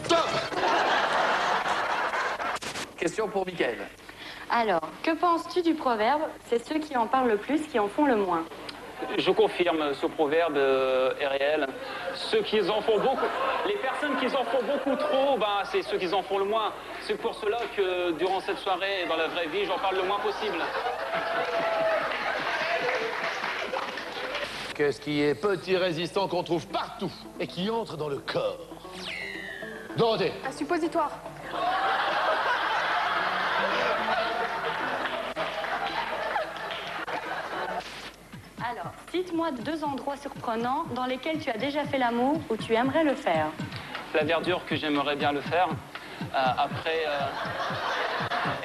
Stop. Question pour Mickaël. Alors, que penses-tu du proverbe « C'est ceux qui en parlent le plus qui en font le moins » ? Je confirme, ce proverbe est réel. Ceux qui en font beaucoup, les personnes qui en font beaucoup trop, ben, c'est ceux qui en font le moins. C'est pour cela que durant cette soirée, dans la vraie vie, j'en parle le moins possible. Qu'est-ce qui est petit résistant qu'on trouve partout et qui entre dans le corps? Dorothée. Un suppositoire. Alors, cite-moi 2 endroits surprenants dans lesquels tu as déjà fait l'amour ou tu aimerais le faire. La verdure que j'aimerais bien le faire.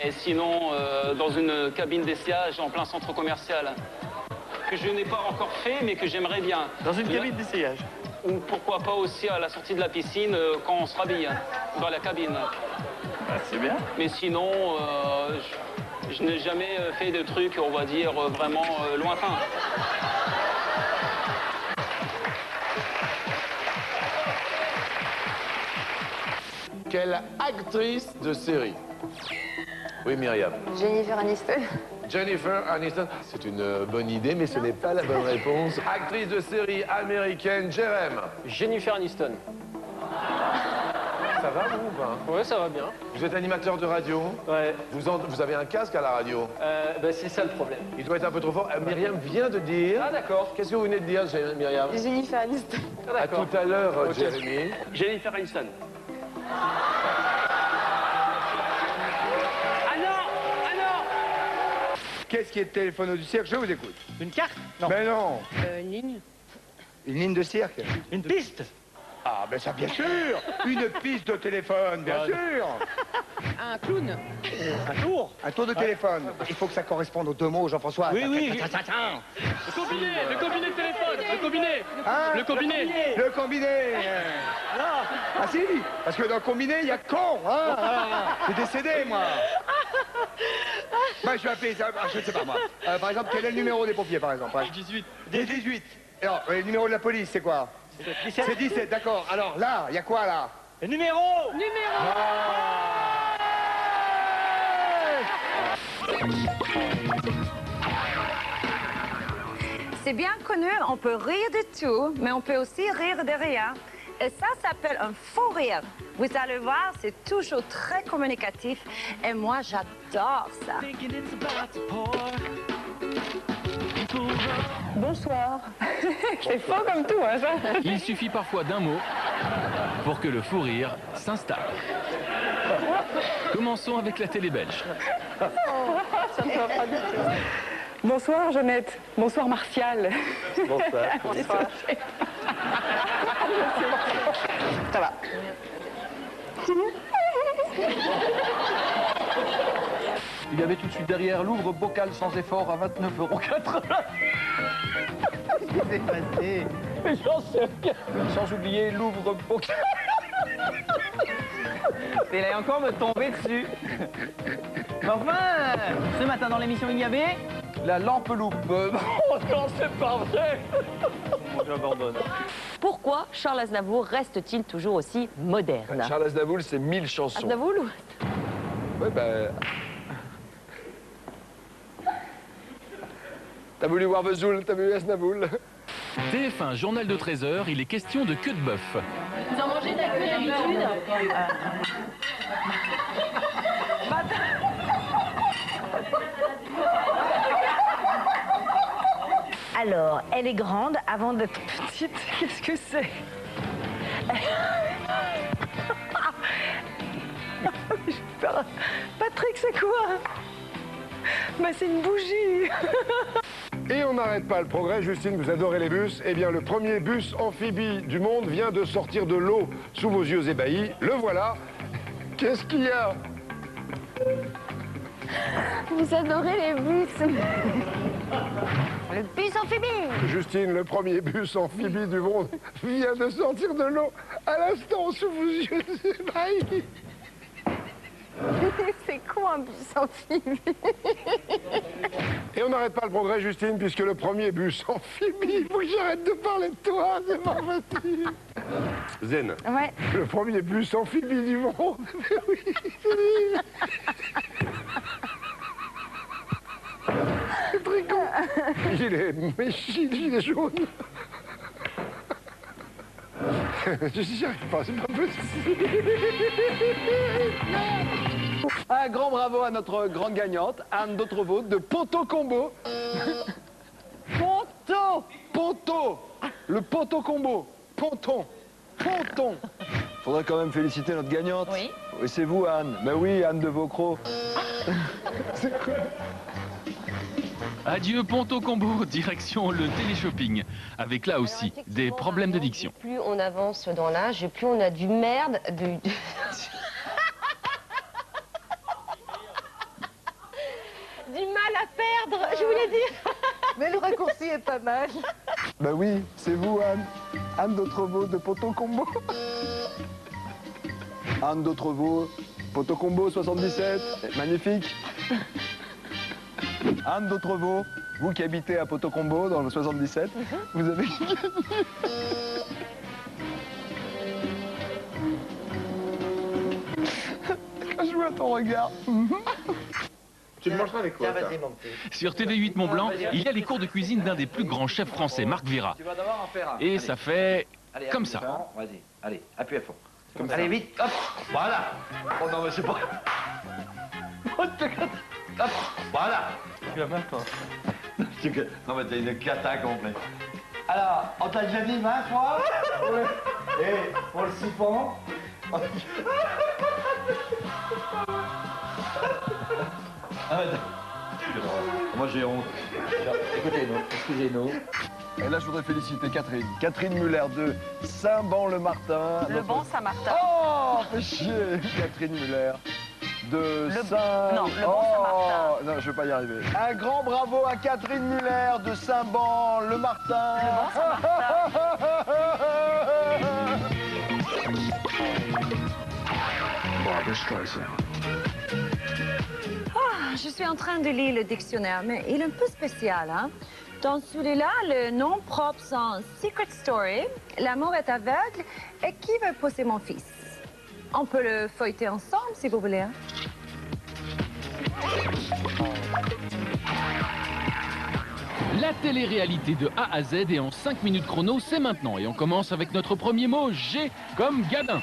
Et sinon, dans une cabine d'essayage en plein centre commercial. Que je n'ai pas encore fait, mais que j'aimerais bien. Dans une cabine d'essayage. Ou pourquoi pas aussi à la sortie de la piscine, quand on se rhabille, dans la cabine. Ah, c'est bien. Mais sinon, je n'ai jamais fait de trucs, on va dire, vraiment lointains. Quelle actrice de série? Oui, Myriam. Jennifer Aniston. Jennifer Aniston. C'est une bonne idée, mais ce n'est pas la bonne réponse. Actrice de série américaine, Jérém. Jennifer Aniston. Ça va, vous ou pas? Ouais, ça va bien. Vous êtes animateur de radio? Ouais. Vous avez un casque à la radio? C'est ça le problème. Il doit être un peu trop fort. Myriam vient de dire... Ah, d'accord. Qu'est-ce que vous venez de dire, Myriam? Jennifer Aniston. À tout à l'heure, Ok. Jérémy. Jennifer Aniston. Qu'est-ce qui est le téléphone du cirque? Je vous écoute. Une carte? Non. Mais non. Une ligne. Une ligne de cirque? Une piste? Ah, ben ça, bien sûr. Une piste de téléphone, bien sûr. Un clown. Un tour? Un tour de téléphone. Il faut que ça corresponde aux 2 mots, Jean-François. Oui, oui. Le combiné de téléphone. Le combiné. Hein? Le combiné. Le combiné. Ah si, parce que dans le combiné, il y a con. Hein, J'ai décédé, moi. Ben, je vais appeler ça, je ne sais pas, moi. Par exemple, quel est le numéro des pompiers, par exemple? 18. Des 18. Alors, le numéro de la police, c'est quoi? 17. C'est 17, d'accord. Alors, là, il y a quoi, là? Le numéro? C'est bien connu, on peut rire de tout, mais on peut aussi rire de rien. Et ça s'appelle un faux rire. Vous allez voir, c'est toujours très communicatif. Et moi, j'adore ça. Bonsoir. C'est faux comme tout, hein, ça. Il suffit parfois d'un mot pour que le fou rire s'installe. Commençons avec la télé belge. Ça ne va pas du tout. Bonsoir, Jeannette. Bonsoir, Martial. Bonsoir. Bonsoir. Ça va. Il y avait tout de suite derrière l'ouvre bocal sans effort à 29,80 €. Qu'est-ce qui s'est passé? Mais j'en sais rien. Sans oublier l'ouvre bocal. Il allait encore me tomber dessus. Mais enfin, ce matin dans l'émission, il y avait... La lampe loupe. Oh non, c'est pas vrai. J'abandonne. Pourquoi Charles Aznavour reste-t-il toujours aussi moderne? Charles Aznavour, c'est 1000 chansons. Aznavour ou... Ouais, ben... T'as voulu voir Vesoul, t'as vu Aznavour. TF1, journal de 13h, il est question de queue de bœuf. Vous en mangez de la queue d'habitude? Alors, elle est grande avant d'être petite. Qu'est-ce que c'est? Patrick, c'est quoi? Mais c'est une bougie. Et on n'arrête pas le progrès, Justine, vous adorez les bus. Eh bien, le premier bus amphibie du monde vient de sortir de l'eau sous vos yeux ébahis. Le voilà. Qu'est-ce qu'il y a? Vous adorez les bus. Le bus amphibie. Justine, le premier bus amphibie du monde vient de sortir de l'eau à l'instant sous vos yeux ébahis. C'est quoi un bus amphibie? Et on n'arrête pas le progrès, Justine, puisque le premier bus amphibie, il faut que j'arrête de parler de toi, c'est pas facile. Zen, Ouais. le premier bus amphibie du monde. Oui, c'est très con. Gilet jaune. J'y arrive pas, c'est pas possible. Un grand bravo à notre grande gagnante, Anne d'Autrevaud de Ponto Combo. Ponto. Le Ponto Combo. Ponton. Faudrait quand même féliciter notre gagnante. Oui. Et c'est vous, Anne. Ben oui, Anne de Vaucro. Adieu Ponto Combo, direction le téléshopping. Avec là aussi des problèmes de diction. Plus on avance dans l'âge, plus on a du merde, du mal à perdre, je voulais dire. Mais le raccourci est pas mal. Ben oui, c'est vous, Anne. Anne d'Autrevaud de Ponto Combo. Anne d'Autrevaud, Ponto Combo 77, magnifique. Anne d'Autrevaud, vous qui habitez à Ponto Combo dans le 77, vous avez gagné. Quand je vois ton regard. Tu le mangeras avec quoi, ça? Sur TV8 Mont-Blanc, il y a les cours de cuisine d'un des plus grands chefs français, Marc Vira. Tu vas devoir en faire un. Et ça fait comme ça. Vas-y, allez, appuie à fond. Allez, vite, hop, voilà. Oh non, mais c'est pas... Hop, voilà. Tu vas mal, toi. Non, mais t'as une cata complète. Alors, on t'a déjà dit 20 fois. Et pour le siphon... Moi j'ai honte. Écoutez-nous, excusez-nous. Et là je voudrais féliciter Catherine. Catherine Muller de Saint-Ban-le-Martin. Le bon Saint-Martin. Oh, fais chier. Catherine Muller de Saint... Non, le bon Saint-Martin. Non, je vais pas y arriver. Un grand bravo à Catherine Muller de Saint-Ban-le-Martin. Le bon Saint-Martin. Je suis en train de lire le dictionnaire, mais il est un peu spécial, hein? Dans celui-là, le nom propre sont Secret Story, L'amour est aveugle et Qui veut pousser mon fils? On peut le feuilleter ensemble, si vous voulez. Hein? La télé-réalité de A à Z et en 5 minutes chrono, c'est maintenant. Et on commence avec notre premier mot, G comme Gadin.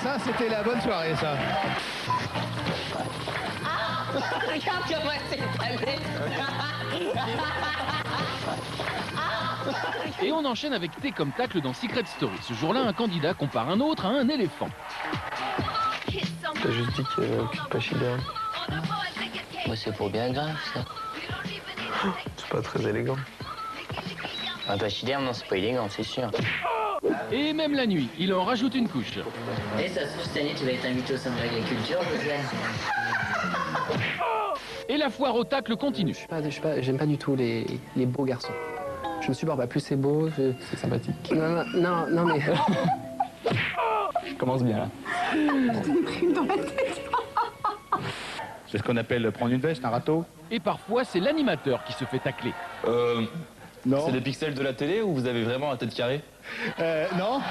Ça c'était la bonne soirée, ça. Regarde comment c'est allé. Et on enchaîne avec T comme tacle dans Secret Story. Ce jour-là, un candidat compare un autre à un éléphant. T'as juste dit qu'il y avait aucune pachyderme. Moi, c'est pour bien grave, ça. C'est pas très élégant. Un pachyderme, non, c'est pas élégant, c'est sûr. Et même la nuit, il en rajoute une couche. Et ça se trouve, cette année, tu vas être invité au centre d'agriculture, Josiane. Et la foire au tacle continue. J'aime pas du tout les beaux garçons. Je me suis dit, bah, plus c'est beau, c'est sympathique. Non, mais... Je commence bien, là. Dans la tête. C'est ce qu'on appelle prendre une veste, un râteau. Et parfois, c'est l'animateur qui se fait tacler. Non. C'est des pixels de la télé ou vous avez vraiment la tête carrée? Non.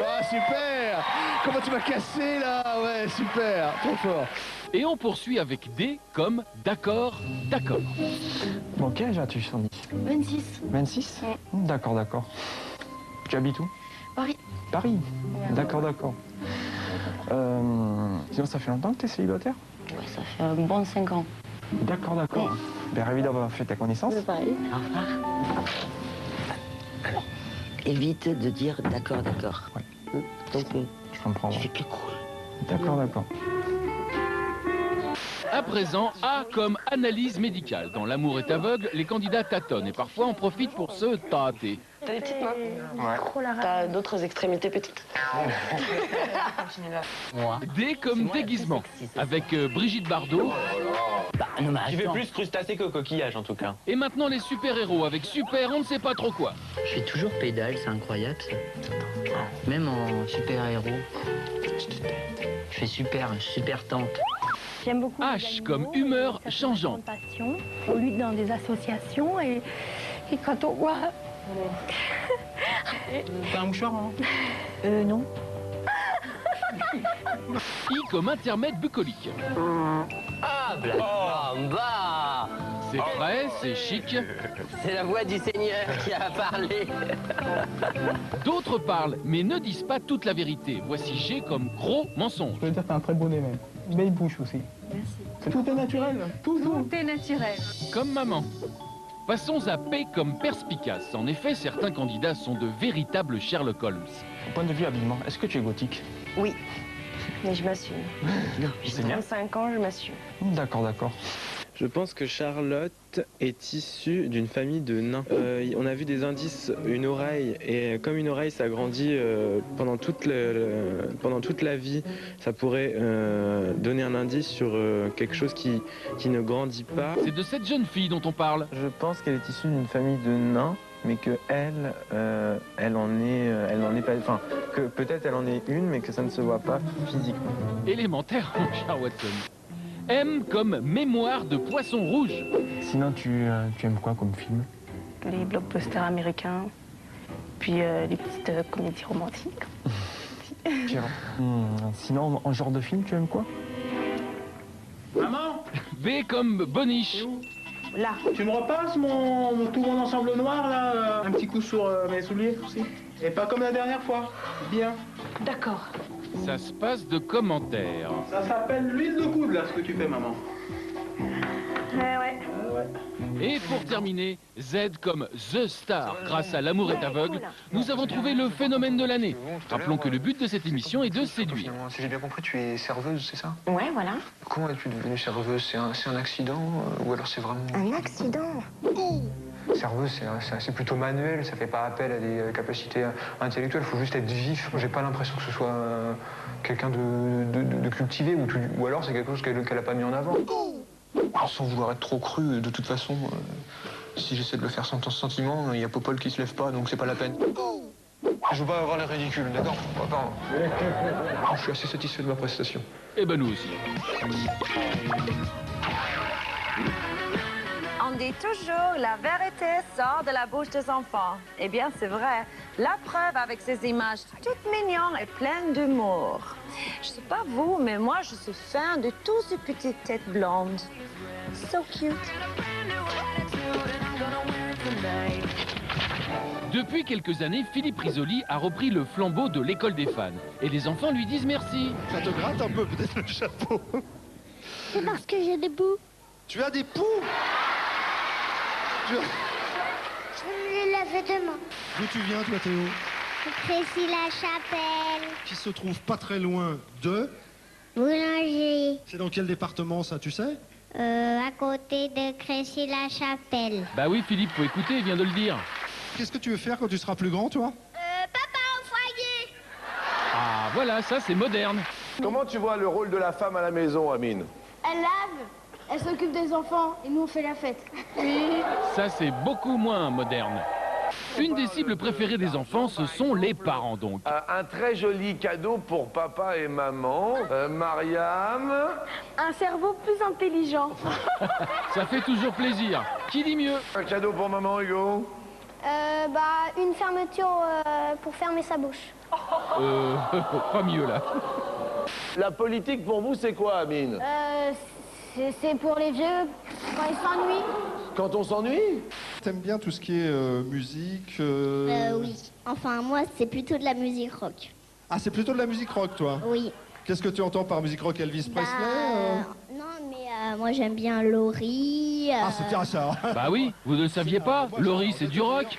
Ah, super. Comment tu m'as cassé, là? Ouais, super. Trop fort. Et on poursuit avec D comme d'accord, d'accord. Bon, quel âge as-tu, Sandy? 26. 26 D'accord. Tu habites où? Paris. Paris. D'accord. Sinon, ça fait longtemps que tu es célibataire? Ouais, ça fait un bon 5 ans. D'accord. Bien, ravi d'avoir fait ta connaissance. C'est pareil. Au revoir. Alors, évite de dire d'accord. Ouais. Donc, Je comprends. tu fais plus cool. D'accord. À présent, A comme analyse médicale. Dans L'amour est aveugle, les candidats tâtonnent et parfois on profite pour se tâter. T'as des petites mains? Ouais. T'as d'autres extrémités petites? D comme déguisement. Avec Brigitte Bardot. Non, mais Tu fais attends. plus crustacé que coquillage en tout cas. Et maintenant les super-héros avec super on ne sait pas trop quoi. Je fais toujours pédale, c'est incroyable ça. Même en super-héros. Je fais super tante. J'aime beaucoup. H comme humeur changeante. Passion. On lutte dans des associations et quand on voit. T'as un mouchoir, hein? Non. I comme intermède bucolique. Ah, Black Mamba! C'est frais, c'est chic. C'est la voix du Seigneur qui a parlé. D'autres parlent, mais ne disent pas toute la vérité. Voici G comme gros mensonge. Je peux dire que t'as un très beau nez même. Une belle bouche aussi. Merci. Tout est naturel, tout. Tout est naturel. Comme maman. Passons à P comme perspicace. En effet, certains candidats sont de véritables Sherlock Holmes. Au point de vue habillement, est-ce que tu es gothique? Oui. Mais je m'assume. C'est bien. 35 ans, je m'assume. D'accord. Je pense que Charlotte est issue d'une famille de nains. On a vu des indices, une oreille, et comme une oreille s'agrandit pendant toute la vie, ça pourrait donner un indice sur quelque chose qui ne grandit pas. C'est de cette jeune fille dont on parle. Je pense qu'elle est issue d'une famille de nains, mais que elle en est pas, enfin, que peut-être elle en est une, mais que ça ne se voit pas physiquement. Élémentaire, mon cher Watson. M comme mémoire de poisson rouge. Sinon, tu aimes quoi comme film? Les blockbusters américains, puis les petites comédies romantiques. Sinon, en genre de film, tu aimes quoi? Maman! B comme boniche. Là. Tu me repasses tout mon ensemble noir, là? Un petit coup sur mes souliers aussi. Et pas comme la dernière fois. Bien. D'accord. Ça se passe de commentaires. Ça s'appelle l'huile de coude, là, ce que tu fais, maman. Ouais. Et pour terminer, Z comme The Star. Grâce à L'amour est aveugle, nous avons trouvé le phénomène de l'année. Rappelons que le but de cette émission est de séduire. Si j'ai bien compris, tu es serveuse, c'est ça? Ouais, voilà. Comment es-tu devenue serveuse? C'est un accident ou alors c'est vraiment... Un accident? Serveuse, c'est plutôt manuel, ça fait pas appel à des capacités intellectuelles, il faut juste être vif. J'ai pas l'impression que ce soit quelqu'un de cultivé ou alors c'est quelque chose qu'elle a pas mis en avant. Sans vouloir être trop cru, de toute façon, si j'essaie de le faire sans sentiment, il y a Popol qui se lève pas, donc c'est pas la peine. Je veux pas avoir l'air ridicule, d'accord? Je suis assez satisfait de ma prestation. Eh ben nous aussi. On dit toujours la vérité sort de la bouche des enfants. Eh bien, c'est vrai. La preuve avec ces images toutes mignonnes et pleines d'humour. Je sais pas vous, mais moi, je suis fan de toutes ces petites têtes blondes. So cute. Depuis quelques années, Philippe Risoli a repris le flambeau de l'école des fans. Et les enfants lui disent merci. Ça te gratte un peu peut-être le chapeau. C'est parce que j'ai des bouts. Tu as des poux? Je me lave demain. D'où tu viens toi Théo? Crécy-la-Chapelle. Qui se trouve pas très loin de... Boulanger. C'est dans quel département ça, tu sais? À côté de Crécy-la-Chapelle. Bah oui Philippe, faut écouter, il vient de le dire. Qu'est-ce que tu veux faire quand tu seras plus grand, toi? Papa au foyer. Ah voilà, ça c'est moderne. Comment tu vois le rôle de la femme à la maison, Amine? Elle lave, elle s'occupe des enfants et nous on fait la fête. Ça c'est beaucoup moins moderne. Une des cibles préférées des enfants, ce sont les parents donc. Un très joli cadeau pour papa et maman. Mariam. Un cerveau plus intelligent. Ça fait toujours plaisir. Qui dit mieux? Un cadeau pour maman, Hugo. Une fermeture pour fermer sa bouche. Pas mieux là. La politique pour vous, c'est quoi, Amine? C'est pour les vieux quand ils s'ennuient. Quand on s'ennuie? T'aimes bien tout ce qui est musique Oui. Enfin, moi, c'est plutôt de la musique rock. Ah, c'est plutôt de la musique rock, toi? Oui. Qu'est-ce que tu entends par musique rock? Elvis Presley Non, mais moi, j'aime bien Laurie. Ah, c'est bien ça. Bah oui, vous ne le saviez pas, Laurie c'est du rock.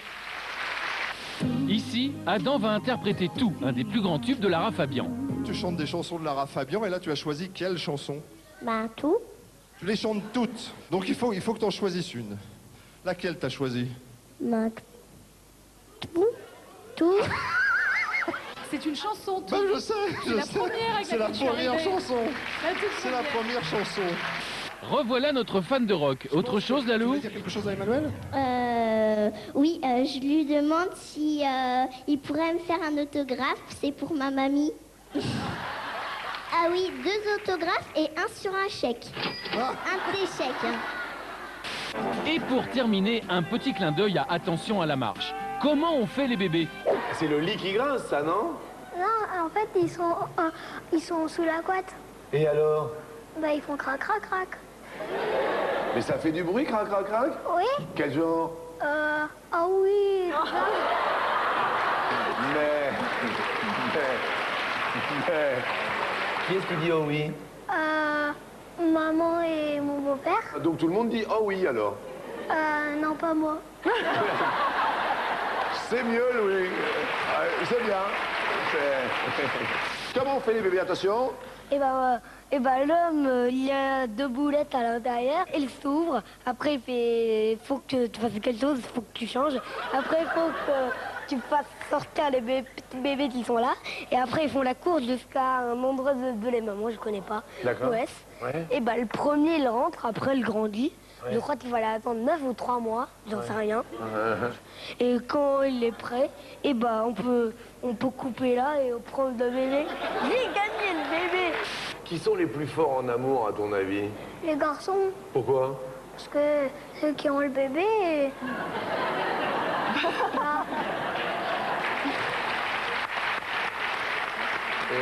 Ici, Adam va interpréter tout, un des plus grands tubes de Lara Fabian. Tu chantes des chansons de Lara Fabian et là tu as choisi quelle chanson? Tout. Tu les chantes toutes. Donc il faut que tu en choisisses une. Laquelle t'as choisi? Tout. C'est une chanson, tout. Ben, je sais, C'est la première avec C'est la laquelle tu es première arrivé. chanson. La toute C'est la première. première chanson. Revoilà notre fan de rock. Autre chose, Lalou? dire quelque chose à Emmanuel? Oui, je lui demande si il pourrait me faire un autographe. C'est pour ma mamie. Ah oui, 2 autographes et un sur un chèque. Un de tes chèques. Hein. Et pour terminer, un petit clin d'œil à attention à la marche. Comment on fait les bébés? C'est le lit qui grince, ça, non? Non, en fait, ils sont sous la couette. Et alors? Bah, ils font crac, crac, crac. Mais ça fait du bruit, crac, crac, crac? Oui. Quel genre? Ah oui. Mais... Qui est-ce qui dit oh oui? Maman et mon beau-père. Donc tout le monde dit oh oui, alors? Non, pas moi. C'est mieux, Louis. C'est bien. Comment on fait les bébés? Attention. Et ben l'homme, il y a 2 boulettes à l'intérieur, il s'ouvre, après faut que tu fasses quelque chose, faut que tu changes, après il faut que tu fasses sortir les petits bébés qui sont là, et après ils font la course jusqu'à un endroit de les mamans, je connais pas, l'Ouest. Ouais. Et ben le premier il rentre, après il grandit, Ouais. je crois qu'il va attendre 9 ou 3 mois, j'en sais rien. Uh-huh. Et quand il est prêt, et ben on peut couper là et prendre le bébé. J'ai gagné le bébé! Qui sont les plus forts en amour, à ton avis? Les garçons, Pourquoi? parce que ceux qui ont le bébé... Ah. Et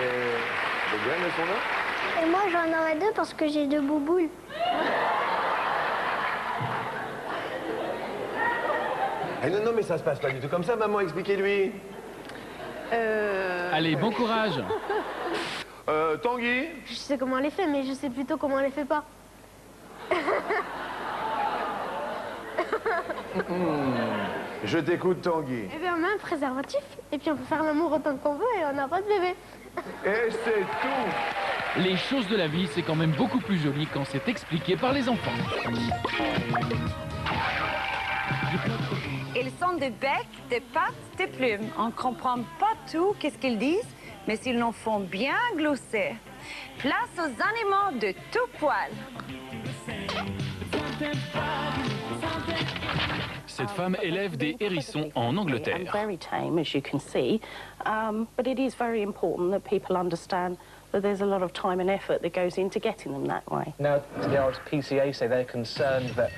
les graines, elles sont là? Et moi j'en aurais 2 parce que j'ai 2 bouboules. Eh non, mais ça se passe pas du tout comme ça, maman, expliquez-lui. Allez, bon courage. Tanguy? Je sais comment elle les fait, mais je sais plutôt comment elle les fait pas. Je t'écoute, Tanguy. Eh bien, on met un préservatif, et puis on peut faire l'amour autant qu'on veut, et on n'a pas de bébé. Et c'est tout. Les choses de la vie, c'est quand même beaucoup plus joli quand c'est expliqué par les enfants. Ils sont des becs, des pattes, des plumes. On ne comprend pas tout qu'est-ce qu'ils disent, mais s'ils l'en font bien glousser. Place aux animaux de tout poil. Cette femme élève des hérissons en Angleterre. And very tame, as you can see, but it is very important that people understand that there's a lot of time and effort that goes into getting them that way. Now, the RSPCA say they're concerned that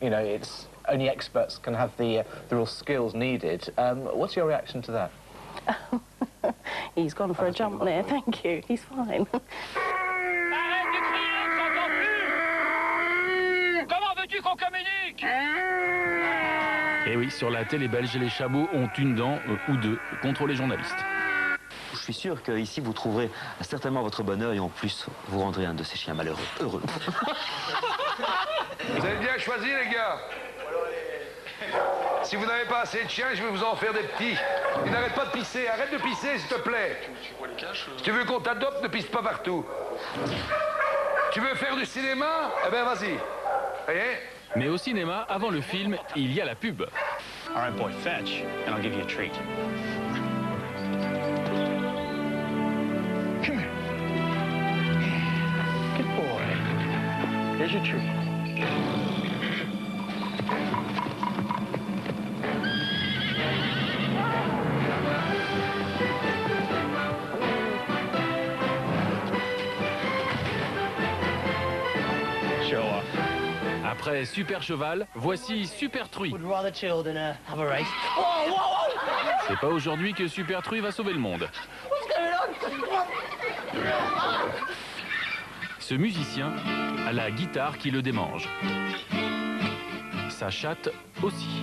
you know, it's only experts can have the real skills needed. What's your reaction to that? He's gone for a jump there, thank you. He's fine. Comment veux-tu qu'on communique? Et oui, sur la télé belge, les chabots ont une dent ou 2 contre les journalistes. Je suis sûr qu'ici, vous trouverez certainement votre bonheur et en plus, vous rendrez un de ces chiens malheureux heureux. Vous avez bien choisi, les gars. Si vous n'avez pas assez de chiens, je vais vous en faire des petits. Ils n'arrêtent pas de pisser. Arrête de pisser, s'il te plaît. Si tu veux qu'on t'adopte, ne pisse pas partout. Tu veux faire du cinéma? Eh ben, vas-y. Voyez? Mais au cinéma, avant le film, il y a la pub. All right, boy, fetch, and I'll give you a treat. Come here. Good boy. Here's your treat. Show off. Après Super Cheval, voici Super Truie. C'est pas aujourd'hui que Super Truie va sauver le monde. Ce musicien a la guitare qui le démange. Sa chatte aussi.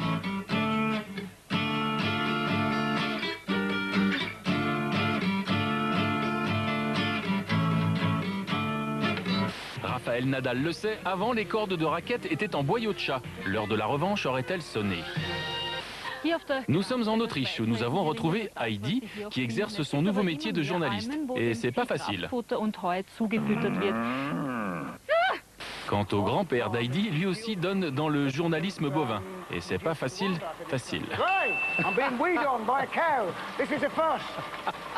Rafael Nadal le sait, avant les cordes de raquette étaient en boyau de chat. L'heure de la revanche aurait-elle sonné? Nous sommes en Autriche où nous avons retrouvé Heidi qui exerce son nouveau métier de journaliste. Et c'est pas facile. Quant au grand-père d'Heidi, lui aussi donne dans le journalisme bovin. Et c'est pas facile. I'm being weed on by a cow. This is a first.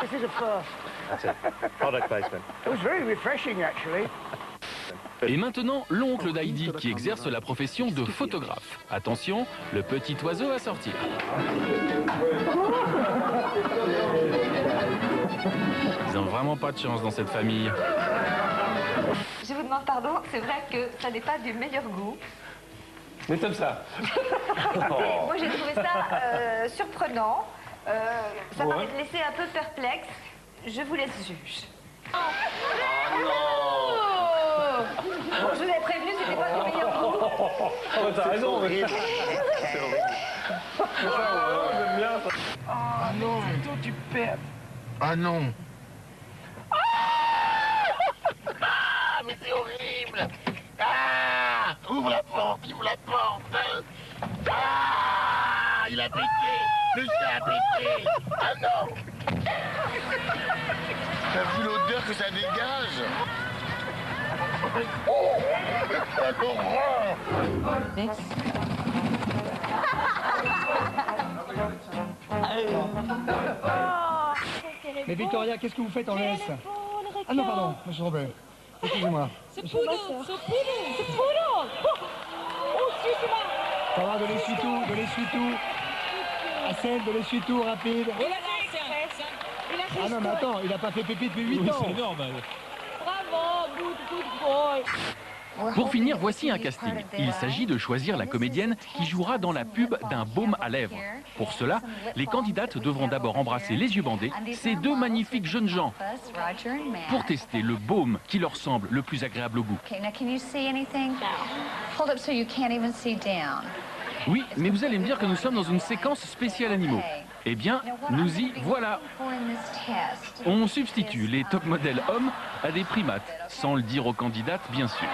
This is a first. That's it. Product placement. It was very refreshing, actually. Et maintenant, l'oncle d'Heidi qui exerce la profession de photographe. Attention, le petit oiseau va sortir. Ils n'ont vraiment pas de chance dans cette famille. Je vous demande pardon, c'est vrai que ça n'est pas du meilleur goût. Mais comme ça. Moi j'ai trouvé ça surprenant. Ça Ouais. m'a laissé un peu perplexe. Je vous laisse juge. Oh non! Bon, je vous avais prévenu, c'était pas du meilleur goût. Oh, t'as raison, mais... C'est horrible. J'aime bien ça. Ah non, tu perds. Ah non. Ah, mais c'est horrible! Ah! Ouvre la porte, ouvre la porte! Ah! Il a pété! Le chien a pété! Ah non! T'as vu l'odeur que ça dégage? Oh! Quelle horreur! Mais Victoria, qu'est-ce que vous faites en laisse? Ah non, pardon, je me suis trompé. Excusez-moi. C'est poudre, c'est poudre. Oh, excuse-moi. Ça va, de l'essuie-tout. Assel, de l'essuie-tout, rapide. Ah non, mais attends, il a pas fait pipi depuis 8 ans. C'est normal. Bravo, good boy. Pour finir, voici un casting. Il s'agit de choisir la comédienne qui jouera dans la pub d'un baume à lèvres. Pour cela, les candidates devront d'abord embrasser les yeux bandés ces deux magnifiques jeunes gens pour tester le baume qui leur semble le plus agréable au goût. Okay, now can you see anything? Hold up so you can't even see down. Oui, mais vous allez me dire que nous sommes dans une séquence spéciale animaux. Eh bien, nous y voilà. On substitue les top modèles hommes à des primates, sans le dire aux candidates, bien sûr.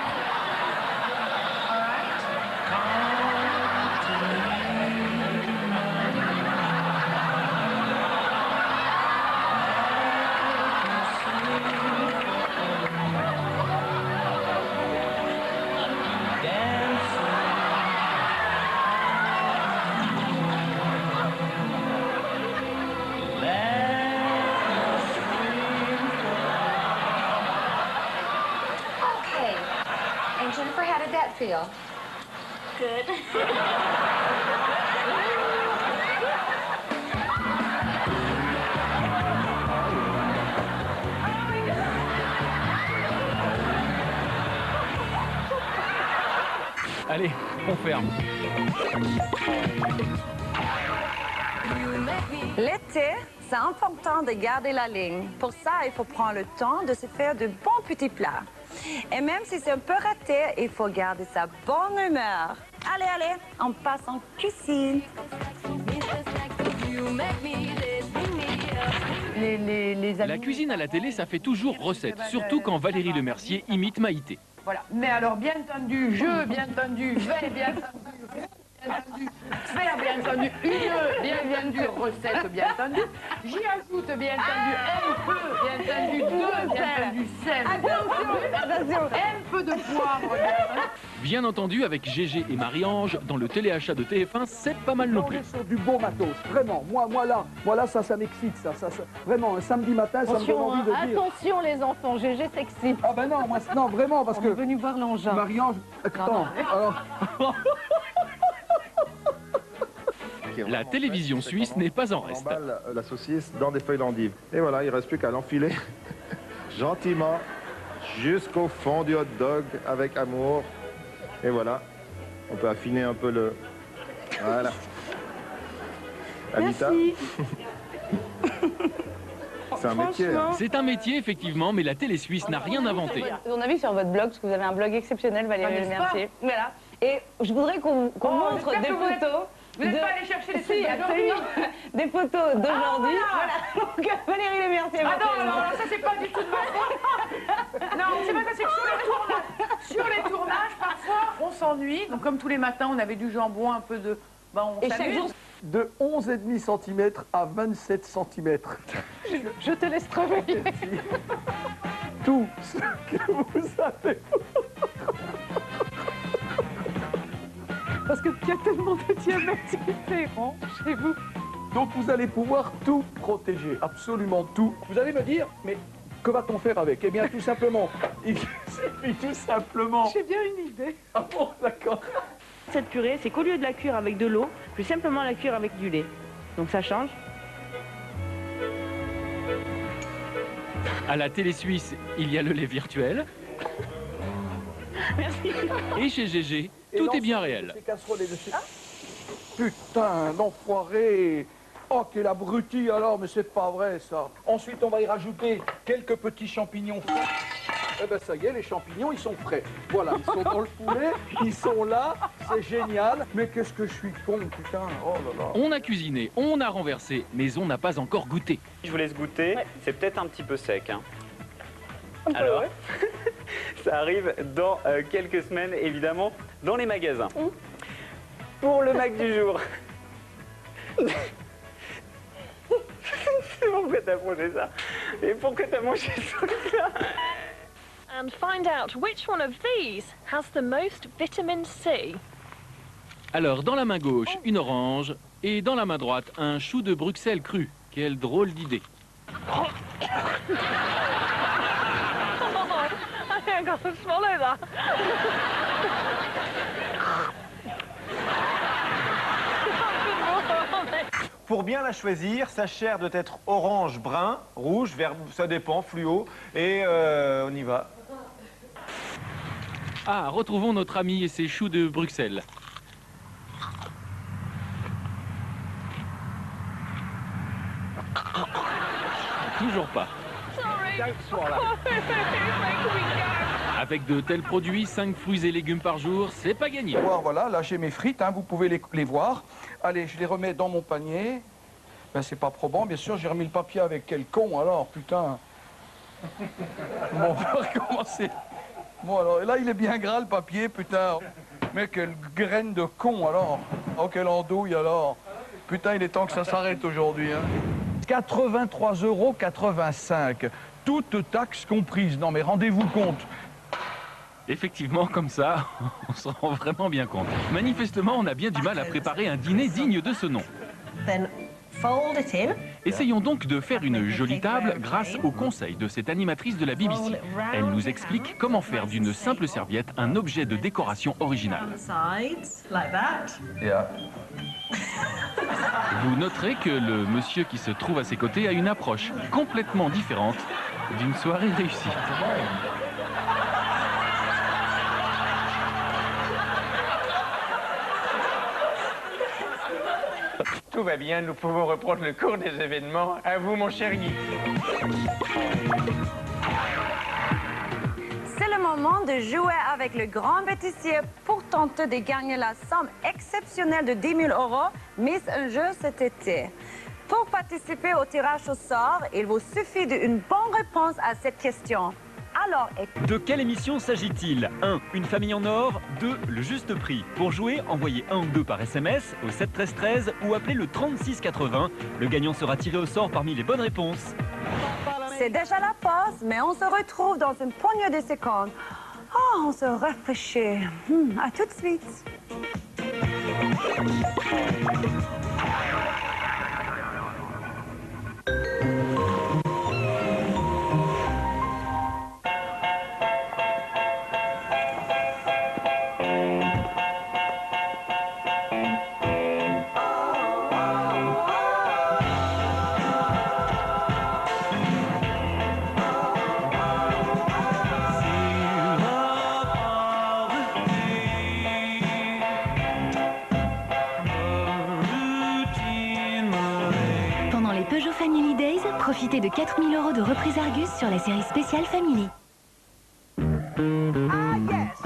Okay. And Jennifer, how did that feel? Good. Allez, on ferme. L'été, c'est important de garder la ligne. Pour ça, il faut prendre le temps de se faire de bons petits plats. Et même si c'est un peu raté, il faut garder sa bonne humeur. Allez, allez, on passe en cuisine. La cuisine à la télé, ça fait toujours recette, surtout quand Valérie Lemercier imite Maïté. Voilà. Mais alors, bien entendu, jeu, bien entendu, fait, bien entendu, faire, bien entendu, bien entendu, recette, bien entendu. J'y ajoute, bien entendu, un peu, bien entendu, bien entendu, sel. Attention, un peu de poivre, bien entendu. Bien entendu, avec Gégé et Marie-Ange, dans le téléachat de TF1, c'est pas mal non plus. Sur du bon matos, vraiment. Moi là, ça m'excite, ça. Vraiment, un samedi matin, ça me donne envie de dire. Attention les enfants, GG sexy. Ah ben non, non, vraiment, parce que... On est venu voir l'engin. Marie-Ange, attends, alors... La télévision suisse n'est pas en reste. On emballe la saucisse dans des feuilles d'endive. Et voilà, il ne reste plus qu'à l'enfiler gentiment jusqu'au fond du hot dog avec amour. Et voilà, on peut affiner un peu le... Voilà. Anita. C'est un métier. Hein. C'est un métier, effectivement, mais la télé suisse n'a rien inventé. On a vu sur votre blog, parce que vous avez un blog exceptionnel, Valérie Lemercier. Voilà. Et je voudrais qu'on montre des photos. Vous n'êtes pas allé chercher les trucs absolument. Des photos d'aujourd'hui. Voilà. Donc Valérie Lemercier. Attends, alors ça c'est pas du tout de ma faute. Non, c'est pas ça, c'est que sur les tournages, parfois on s'ennuie. Donc comme tous les matins, on avait du jambon, un peu de... on s'amuse. De 11,5 cm à 27 cm. Je te laisse travailler. Tout ce que vous savez. Parce qu'il y a tellement de diamètres différents chez vous. Donc vous allez pouvoir tout protéger, absolument tout. Vous allez me dire, mais que va-t-on faire avec? Eh bien tout simplement, il suffit tout simplement... J'ai bien une idée. Ah bon, d'accord. Cette purée, c'est qu'au lieu de la cuire avec de l'eau, je vais simplement la cuire avec du lait. Donc ça change. À la télé suisse, il y a le lait virtuel. Merci. Et chez GG, tout est bien réel. Ces casseroles et dessus. Putain, d'enfoiré. Oh, quel abruti alors, mais c'est pas vrai ça. Ensuite, on va y rajouter quelques petits champignons frais. Eh ben ça y est, les champignons, ils sont frais. Voilà, ils sont dans le poulet, ils sont là, c'est génial. Mais qu'est-ce que je suis con, putain, oh là là. On a cuisiné, on a renversé, mais on n'a pas encore goûté. Je vous laisse goûter, c'est peut-être un petit peu sec. Hein. Alors, ça arrive dans quelques semaines, évidemment, dans les magasins. Pour le Mac du jour. Pourquoi t'as mangé ça? Et pourquoi t'as mangé ça? And find out which one of these has the most vitamin C. Alors, dans la main gauche, une orange, et dans la main droite, un chou de Bruxelles cru. Quelle drôle d'idée. Oh, I ain't got to swallow that. Pour bien la choisir, sa chair doit être orange, brun, rouge, vert, ça dépend, fluo, et on y va. Ah, retrouvons notre ami et ses choux de Bruxelles. Toujours pas. Avec de tels produits, 5 fruits et légumes par jour, c'est pas gagné. Voilà, là j'ai mes frites, hein, vous pouvez les voir. Allez, je les remets dans mon panier. Ben c'est pas probant, bien sûr, j'ai remis le papier avec quel con alors, putain. Bon, on va recommencer. Bon alors, là il est bien gras le papier, putain. Mais quelle graine de con alors. Oh, quelle andouille alors. Putain, il est temps que ça s'arrête aujourd'hui. Hein. 83,85 €. Toutes taxes comprises. Non mais rendez-vous compte. Effectivement, comme ça, on se rend vraiment bien compte. Manifestement, on a bien du mal à préparer un dîner digne de ce nom. Essayons donc de faire une jolie table grâce au conseil de cette animatrice de la BBC. Elle nous explique comment faire d'une simple serviette un objet de décoration original. Vous noterez que le monsieur qui se trouve à ses côtés a une approche complètement différente d'une soirée réussie. Tout va bien, nous pouvons reprendre le cours des événements. À vous, mon cher Guy. C'est le moment de jouer avec le grand bêtisier pour tenter de gagner la somme exceptionnelle de 10 000 €, Miss Un Jeu cet été. Pour participer au tirage au sort, il vous suffit d'une bonne réponse à cette question. Alors, de quelle émission s'agit-il? 1. Une famille en or. 2. Le juste prix. Pour jouer, envoyez 1 ou 2 par SMS au 7 13 13 ou appelez le 36 80. Le gagnant sera tiré au sort parmi les bonnes réponses. c'est déjà la pause, mais on se retrouve dans une poignée de secondes. Oh, on se rafraîchit. À tout de suite. Profitez de 4 000 € de reprise Argus sur la série spéciale Family. Ah, yes.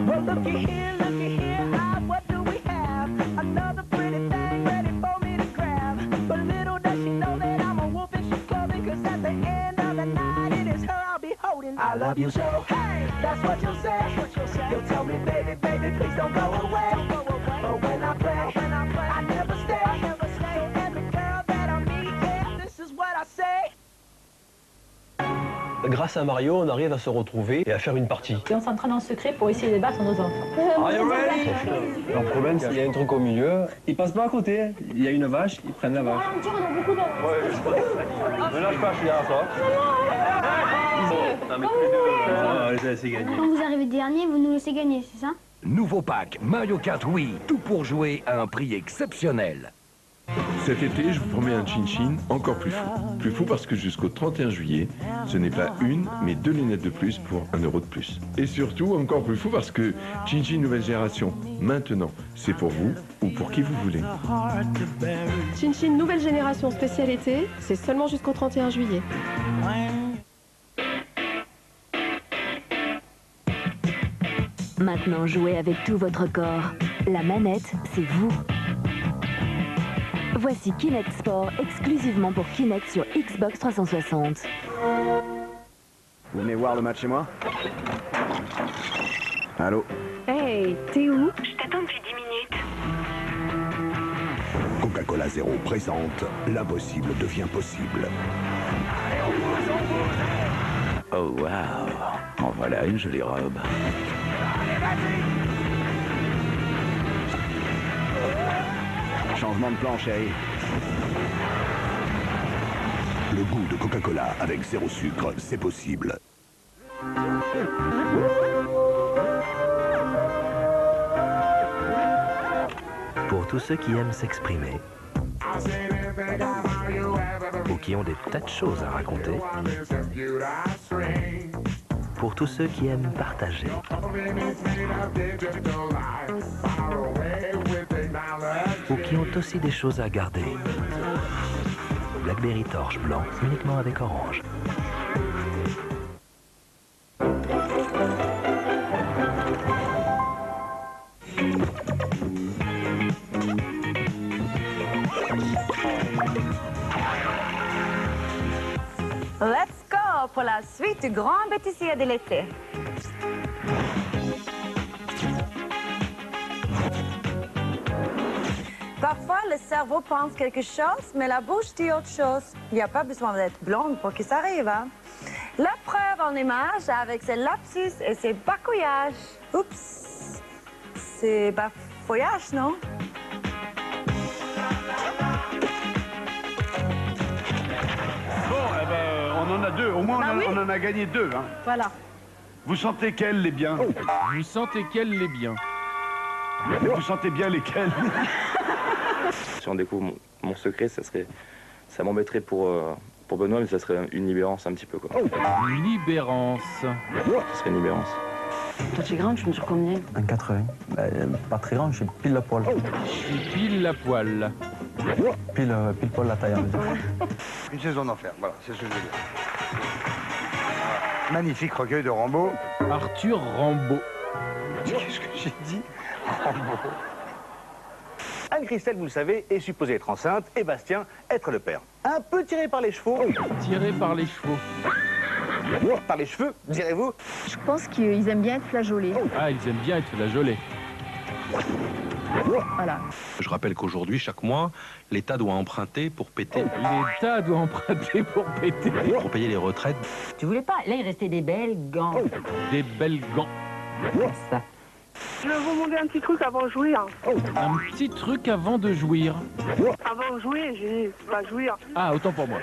Well, looky here, what do we have? Another pretty thing ready for me to grab. But little does she know that I'm a wolf and she's clothing, 'cause at the end of the night, it is her I'll be holding. I love you so, hey, that's what you'll say. You'll tell me, baby, baby, please don't go away. But when I play, I never stay. grâce à Mario, on arrive à se retrouver et à faire une partie. Et on s'entraîne en secret pour essayer de battre nos enfants. Are you ready? Le problème, c'est qu'il y a un truc au milieu. Ils passent pas à côté. Il y a une vache, ils prennent la vache. Ne lâche pas, je suis derrière toi. Non, mais tous les deux, c'est gagné. Quand vous arrivez dernier, vous nous laissez gagner, c'est ça? Nouveau pack Mario Kart Wii, tout pour jouer à un prix exceptionnel. Cet été, je vous promets un chin-chin encore plus fou. Plus fou parce que jusqu'au 31 juillet, ce n'est pas une, mais 2 lunettes de plus pour 1 euro de plus. Et surtout, encore plus fou parce que chin-chin nouvelle génération, maintenant, c'est pour vous ou pour qui vous voulez. Chin-chin nouvelle génération spécialité, c'est seulement jusqu'au 31 juillet. Maintenant, jouez avec tout votre corps. La manette, c'est vous. Voici Kinect Sport exclusivement pour Kinect sur Xbox 360. Vous venez voir le match chez moi? Allô? Hey, t'es où? Je t'attends depuis 10 minutes. Coca-Cola Zéro présente l'impossible devient possible. Oh waouh, en voilà une jolie robe. Changement de plan, chérie. Le goût de Coca-Cola avec zéro sucre, c'est possible. Pour tous ceux qui aiment s'exprimer, ou qui ont des tas de choses à raconter, pour tous ceux qui aiment partager, ou qui ont aussi des choses à garder. Blackberry Torche blanc, uniquement avec orange. Let's go pour la suite du grand bêtisier de l'été. Parfois, le cerveau pense quelque chose, mais la bouche dit autre chose. Il n'y a pas besoin d'être blonde pour que ça arrive, hein? La preuve en image avec ses lapsus et ses bafouillages. Oups! C'est bafouillage, non? Bon, eh ben, on en a deux. Au moins, on en a gagné deux. Hein. Voilà. Vous sentez quels, les biens? Vous sentez quels, les biens? Vous sentez bien lesquels? Si on découvre mon secret, ça m'embêterait pour Benoît, mais ça serait une libérance un petit peu, quoi. Une libérance. Ça serait une libérance. Toi, tu es grande, je mesure combien? 1,80. Pas très grand, je suis pile la poil. Je suis pile la poil. Pile poil la taille, on va dire. Une saison d'enfer, voilà, c'est ce que je veux dire. Magnifique recueil de Rambaud. Arthur Rambaud. Qu'est-ce que j'ai dit? Rambaud. Anne-Christelle, vous le savez, est supposée être enceinte et Bastien être le père. Un peu tiré par les chevaux. Tiré par les chevaux. Par les cheveux, direz-vous? Je pense qu'ils aiment bien être flageolés. Ah, ils aiment bien être flageolés. Voilà. Je rappelle qu'aujourd'hui, chaque mois, l'État doit emprunter pour péter. L'État doit emprunter pour péter. Pour payer les retraites. Tu voulais pas? Là, il restait des belles gants. Des belles gants. Ça. Je vais vous demander un petit truc avant de jouir. Un petit truc avant de jouir. Avant de jouer, j'ai dit, pas jouir. Ah, autant pour moi.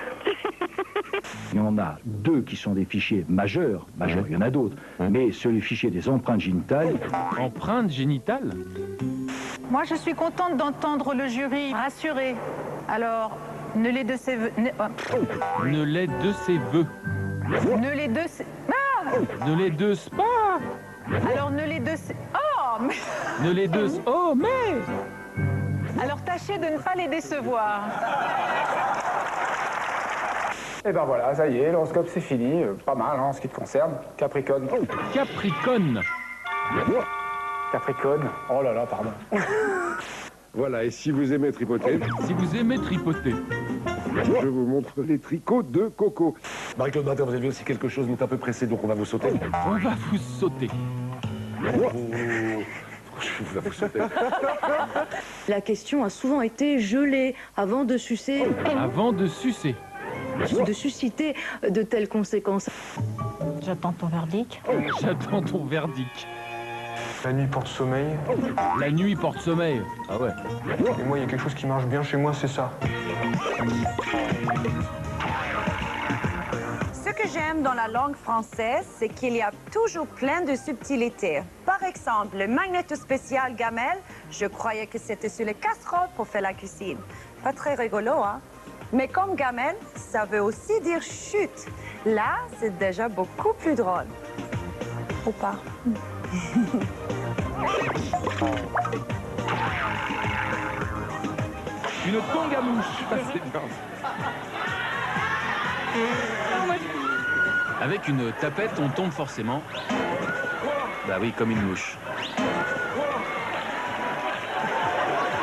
Il y en a deux qui sont des fichiers majeurs, il y en a d'autres, mais sur les fichiers des empreintes génitales... Empreintes génitales? Moi, je suis contente d'entendre le jury rassuré. Alors, ne les de ses vœux... Ne les de ses vœux. Ne les de ses... Ah! Ne les de pas. Alors, ne les de ses... Oh, mais... Ne les de... Oh, mais... Alors, tâchez de ne pas les décevoir. Et ben voilà, ça y est, l'horoscope c'est fini. Pas mal hein, en ce qui te concerne. Capricorne. Capricorne. Capricorne. Oh là là, pardon. Voilà, et si vous aimez tripoter... Si vous aimez tripoter. Je vous montre les tricots de Coco. Marie-Claude Bater, vous avez vu aussi quelque chose, nous est un peu pressé, donc on va vous sauter. On va vous sauter. Je vais vous sauter. La question a souvent été gelée avant de sucer. Avant de sucer. de susciter de telles conséquences. J'attends ton verdict. J'attends ton verdict. La nuit porte sommeil. La nuit porte sommeil. Ah ouais. Et moi, il y a quelque chose qui marche bien chez moi, c'est ça. Ce que j'aime dans la langue française, c'est qu'il y a toujours plein de subtilités. Par exemple, le magnéto spécial gamelle, je croyais que c'était sur les casseroles pour faire la cuisine. Pas très rigolo, hein? Mais comme gamelle, ça veut aussi dire chute. Là, c'est déjà beaucoup plus drôle. Ou pas? Une tongue à mouche. Avec une tapette, on tombe forcément. Bah oui, comme une mouche.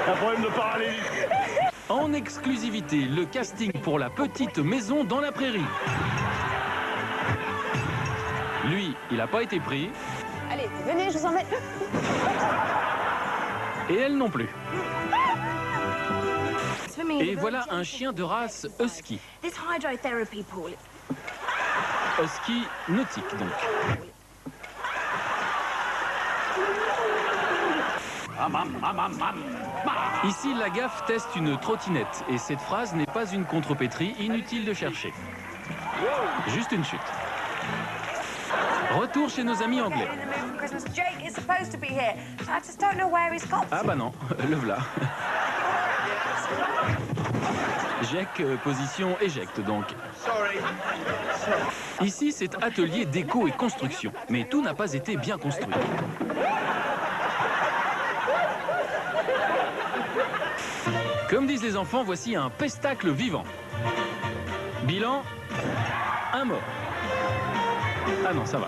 Un problème de paralysie. En exclusivité, le casting pour la petite maison dans la prairie. Lui, il n'a pas été pris. Allez, venez, je vous emmène. Et elle non plus. Et voilà un chien de race husky. This hydrotherapy pool. Husky nautique, donc. Ici, la gaffe teste une trottinette. Et cette phrase n'est pas une contrepétrie, inutile de chercher. Juste une chute. Retour chez nos amis anglais. Ah bah non, le v'là. Jacques, position éjecte donc. Ici, c'est atelier déco et construction. Mais tout n'a pas été bien construit. Comme disent les enfants, voici un pestacle vivant. Bilan, un mort. Ah non, ça va.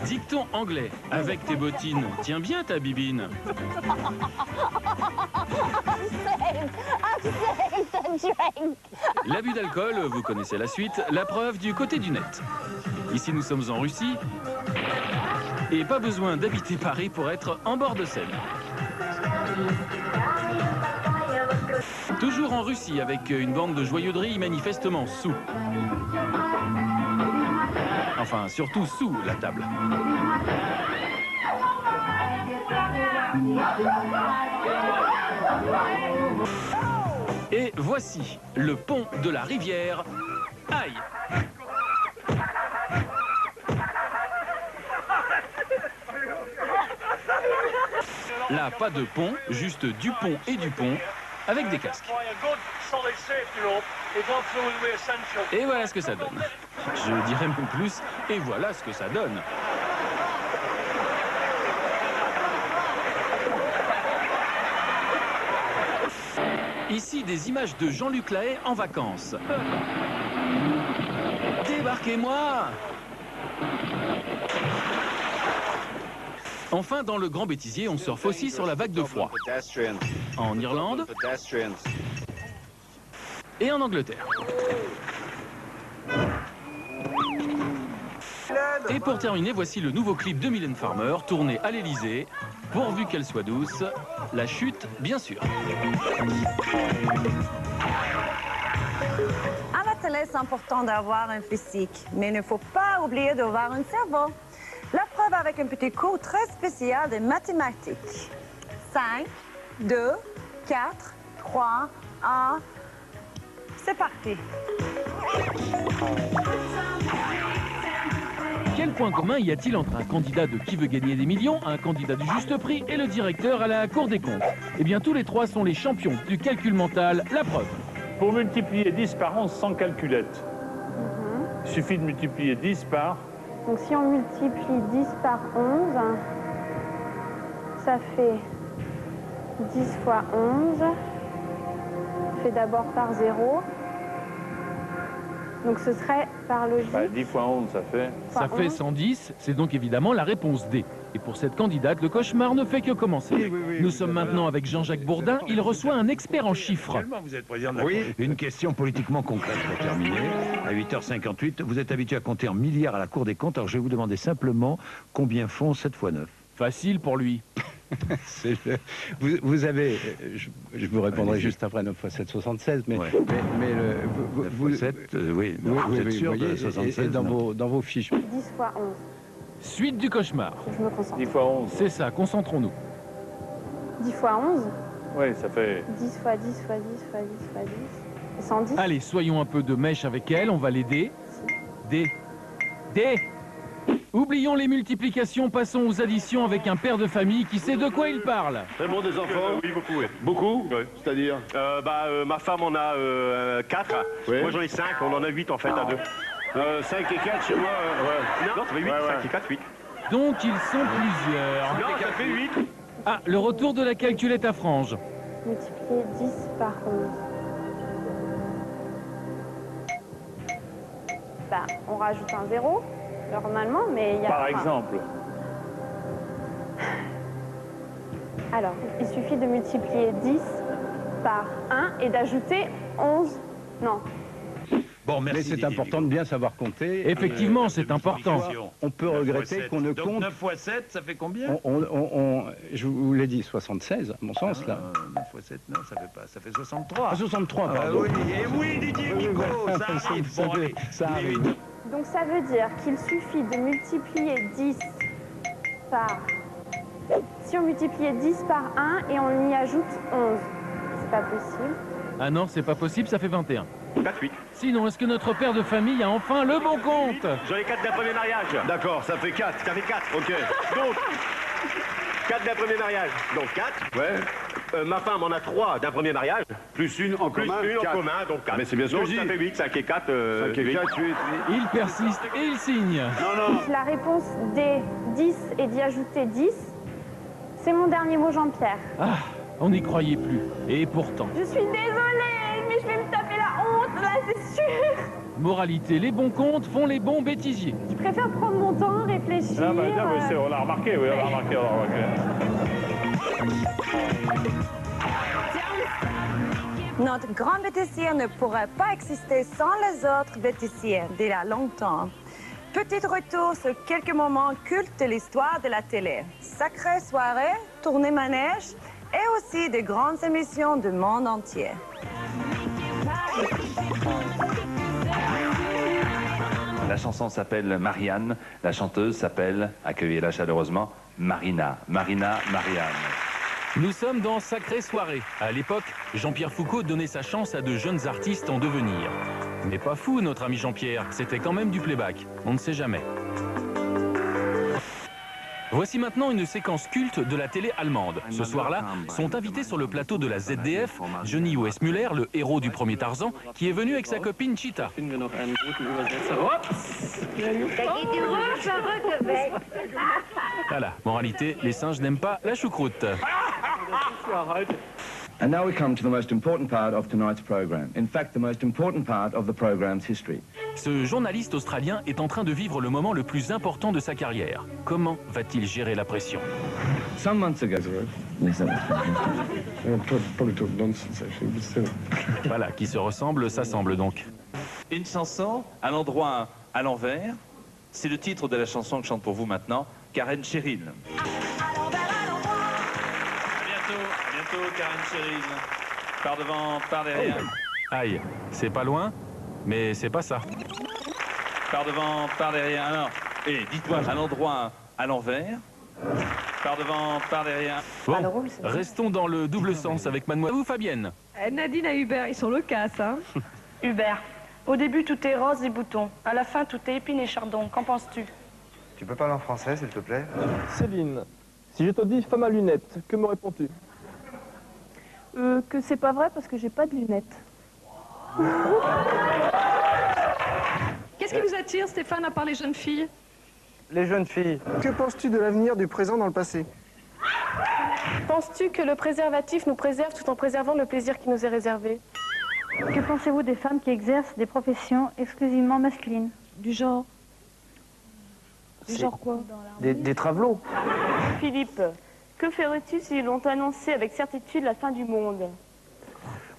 Dicton anglais. Avec tes bottines, tiens bien ta bibine. L'abus d'alcool, vous connaissez la suite, la preuve du côté du net. Ici, nous sommes en Russie. Et pas besoin d'habiter Paris pour être en bord de Seine. Toujours en Russie, avec une bande de joyeuderie manifestement sous. Enfin, surtout sous la table. Et voici le pont de la rivière. Aïe! Là, pas de pont, juste du pont et du pont, avec des casques. Et voilà ce que ça donne. Je dirais même plus, et voilà ce que ça donne. Ici, des images de Jean-Luc Lahaye en vacances. Débarquez-moi! Enfin, dans le Grand Bêtisier, on surfe aussi sur la vague de froid. En Irlande et en Angleterre. Et pour terminer, voici le nouveau clip de Mylène Farmer, tourné à l'Elysée. Pourvu qu'elle soit douce, la chute, bien sûr. À la télé, c'est important d'avoir un physique, mais il ne faut pas oublier d'avoir un cerveau. La preuve avec un petit cours très spécial de mathématiques. 5, 2, 4, 3, 1. C'est parti. Quel point commun y a-t-il entre un candidat de Qui veut gagner des millions, un candidat du juste prix et le directeur à la Cour des comptes? Eh bien, tous les trois sont les champions du calcul mental. La preuve. Pour multiplier 10 par 11 sans calculette, il suffit de multiplier 10 par... Donc si on multiplie 10 par 11, ça fait 10 fois 11. On fait d'abord par 0. Donc ce serait par logique... 10 fois 11, ça fait... Ça fait 110, c'est donc évidemment la réponse D. Et pour cette candidate, le cauchemar ne fait que commencer. Nous sommes maintenant avec Jean-Jacques Bourdin. Il reçoit un expert en chiffres. Vous êtes président de la Cour. Une question politiquement concrète pour terminer. À 8h58, vous êtes habitué à compter en milliards à la Cour des comptes. Alors je vais vous demander simplement combien font 7 fois 9. Facile pour lui. Vous avez, je vous répondrai juste après 9 x 7, 76, mais, Ouais. mais le, vous, 9 x 7, oui, vous êtes sûr voyez, de 76 et dans non. vos fiches. 10 fois 11. Suite du cauchemar. Je me concentre. 10 fois 11. C'est ça, concentrons-nous. 10 fois 11. Oui, ça fait... 10 fois 10 fois 10 fois 10 fois 10. Et 110. Allez, soyons un peu de mèche avec elle, on va l'aider. D. Oublions les multiplications, passons aux additions avec un père de famille qui sait de quoi il parle. Très bon des enfants. Oui, beaucoup, oui. Beaucoup. C'est-à-dire Ma femme en a 4. Oui. Moi, j'en ai 5. On en a 8, en fait, à 2. 5 et 4 chez moi. Non, ça fait 8. 5 et 4, 8. Donc ils sont plusieurs. Non, ça fait 8. Ah, le retour de la calculette à franges. Multiplier 10 par 11. Bah, on rajoute un 0, normalement, mais il y a... Par exemple. Alors, il suffit de multiplier 10 par 1 et d'ajouter 11... Non. Bon, merci. Mais c'est important de bien savoir compter. Effectivement, c'est important. On peut regretter qu'on ne compte... Donc 9 x 7, ça fait combien? Je vous l'ai dit, 76, à mon sens, là. 9 x 7, non, ça fait pas, ça fait 63. Ah, 63, pardon. Oui, et oui, Didier Migaud, ça arrive. Bon, allez, ça arrive. Donc ça veut dire qu'il suffit de multiplier 10 par... Si on multipliait 10 par 1 et on y ajoute 11, c'est pas possible. Ah non, c'est pas possible, ça fait 21. 4, 8. Sinon, est-ce que notre père de famille a enfin le bon compte? J'en ai 4 d'un premier mariage. D'accord, ça fait 4. Ça fait 4. Ok. Donc, 4 d'un premier mariage. Donc 4. Ouais. Ma femme en a 3 d'un premier mariage. Plus une en Plus commun. une en 4. commun, donc 4. Mais c'est bien ce que Donc je dis. ça fait 8, 5 et 4. 5 et 4, 8. Il persiste et il signe. Non. La réponse D, 10 et d'y ajouter 10, c'est mon dernier mot, Jean-Pierre. Ah, on n'y croyait plus. Et pourtant. Je suis désolée, mais je vais me taper la honte, là, c'est sûr. Moralité, les bons comptes font les bons bêtisiers. Je préfère prendre mon temps, réfléchir. Ah, bah, on l'a remarqué, oui, on l'a remarqué, Notre grand bêtisier ne pourrait pas exister sans les autres bêtisiers d'il y a longtemps. Petit retour sur quelques moments cultes de l'histoire de la télé. Sacrée soirée, tournée manège et aussi de grandes émissions du monde entier. La chanson s'appelle Marianne, la chanteuse s'appelle, accueillez-la chaleureusement, Marina. Marina, Marianne. Nous sommes dans Sacrée soirée. À l'époque, Jean-Pierre Foucault donnait sa chance à de jeunes artistes en devenir. Mais pas fou, notre ami Jean-Pierre, c'était quand même du playback. On ne sait jamais. Voici maintenant une séquence culte de la télé allemande. Ce soir-là, sont invités sur le plateau de la ZDF Johnny Weissmuller, le héros du premier Tarzan, qui est venu avec sa copine Cheetah. Voilà, moralité, les singes n'aiment pas la choucroute. And now we come to the most important part of tonight's program. In fact, the most important part of the program's history. Ce journaliste australien est en train de vivre le moment le plus important de sa carrière. Comment va-t-il gérer la pression? Some months ago... Voilà, qui se ressemble, s'assemble donc. Une chanson à l'endroit à l'envers, c'est le titre de la chanson que chante pour vous maintenant, Karen Cheryl. À bientôt, Karen Cheryl. Par devant, par derrière. Aïe, c'est pas loin, mais c'est pas ça. Par devant, par derrière. Alors, dites-moi, à l'endroit à l'envers. Par devant, par derrière. Bon, restons dans le double sens avec mademoiselle Fabienne. Nadine et Hubert, ils sont loquaces, hein? Hubert, au début tout est rose et boutons. À la fin tout est épines et chardon. Qu'en penses-tu? Tu peux parler en français, s'il te plaît? Céline, si je te dis femme à lunettes, que me réponds-tu? Que c'est pas vrai parce que j'ai pas de lunettes. Qu'est-ce qui vous attire, Stéphane, à part les jeunes filles? Les jeunes filles. Que penses-tu de l'avenir du présent dans le passé? Penses-tu que le préservatif nous préserve tout en préservant le plaisir qui nous est réservé? Que pensez-vous des femmes qui exercent des professions exclusivement masculines? Du genre? Du genre quoi? Des travelots. Philippe, que ferais-tu si l'on t'annonçait avec certitude la fin du monde?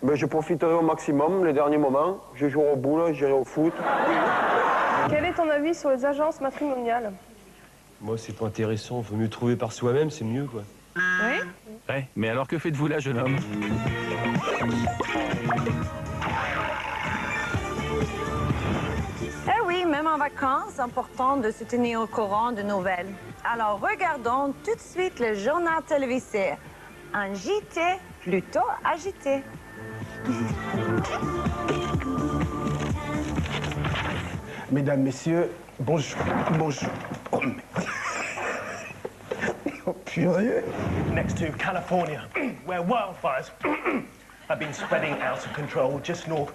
Ben, je profiterai au maximum les derniers moments. Je jouerai au boule, j'irai au foot. Quel est ton avis sur les agences matrimoniales? Moi, c'est pas intéressant. Vaut mieux trouver par soi-même, c'est mieux, quoi. Oui. Ouais, mais alors que faites-vous là, jeune homme? Eh oui, même en vacances, c'est important de se tenir au courant de nouvelles. Alors regardons tout de suite le journal télévisé. Un JT plutôt agité. Mesdames, Messieurs, bonjour. Bonjour. Oh, oh purée. Next to California, where wildfires have been spreading out of control just north.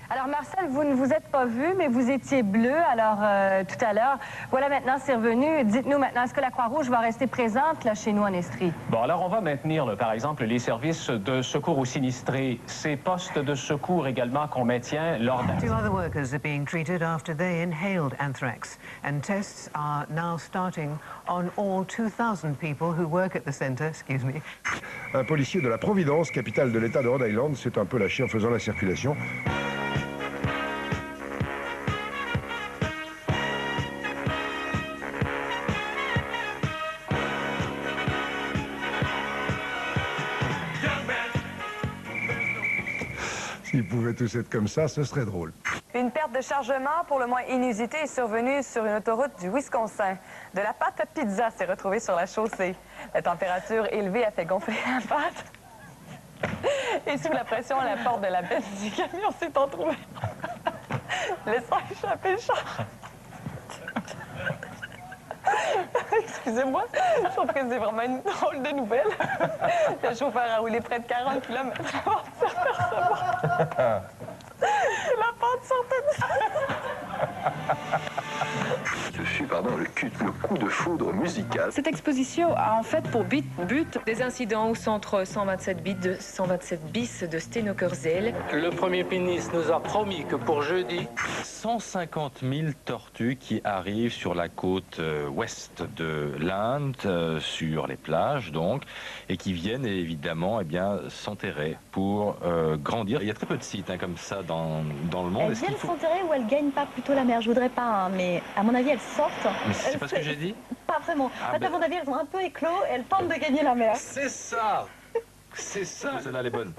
Alors Marcel, vous ne vous êtes pas vu, mais vous étiez bleu alors tout à l'heure. Voilà, maintenant c'est revenu. Dites-nous maintenant, est-ce que la Croix-Rouge va rester présente là chez nous en Estrie? Bon, alors on va maintenir, par exemple, les services de secours aux sinistrés, ces postes de secours également qu'on maintient lors d'un... 2 other workers are being treated after they inhaled anthrax, and tests are now starting on all 2,000 people who work at the centre. Excuse me. Un policier de la Providence, capitale de l'État de Rhode Island, s'est un peu lâché en faisant la circulation. S'ils pouvaient tous être comme ça, ce serait drôle. Une perte de chargement pour le moins inusitée est survenue sur une autoroute du Wisconsin. De la pâte à pizza s'est retrouvée sur la chaussée. La température élevée a fait gonfler la pâte. Et sous la pression, la porte de la benne du camion s'est entrouverte, laissant échapper le char. Excusez-moi, sauf que c'est vraiment une drôle de nouvelle. Le chauffeur a roulé près de 40 km avant de se percevoir. La pente sortait Ce fut, le coup de foudre musical. Cette exposition a en fait pour but des incidents au centre 127 bis de Stenokerzeel. Le Premier ministre nous a promis que pour jeudi, 150 000 tortues qui arrivent sur la côte ouest de l'Inde, sur les plages donc, et qui viennent évidemment s'enterrer pour grandir. Il y a très peu de sites comme ça dans le monde. Elles viennent s'enterrer ou elles gagnent pas plutôt la mer? Je voudrais pas, mais à mon avis elles sortent. Mais c'est pas ce que j'ai dit? Pas vraiment. En fait, à mon avis elles ont un peu éclos et elles tentent de gagner la mer. C'est ça! C'est ça! Celle-là elle est bonne.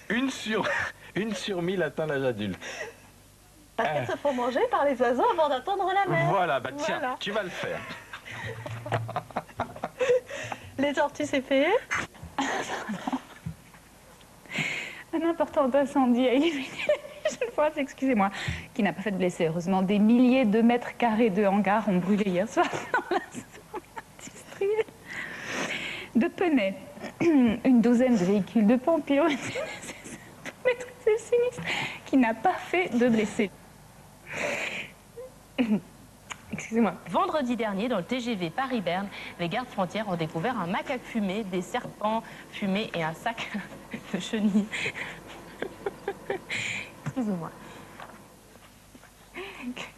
Une sur 1000 atteint l'âge adulte. Parce qu'elles se font manger par les oiseaux avant d'atteindre la mer. Voilà, tiens, tu vas le faire. Les tortues, c'est fait. Un important incendie a éliminé une fois, excusez-moi, qui n'a pas fait de blessés. Heureusement, des milliers de mètres carrés de hangars ont brûlé hier soir dans la zone industrielle de Penay. Une douzaine de véhicules de pompiers ont été nécessaires pour maîtriser le sinistre, qui n'a pas fait de blessés. Excusez-moi. Vendredi dernier, dans le TGV Paris-Berne, les gardes frontières ont découvert un macaque fumé, des serpents fumés et un sac de chenilles. Excusez-moi.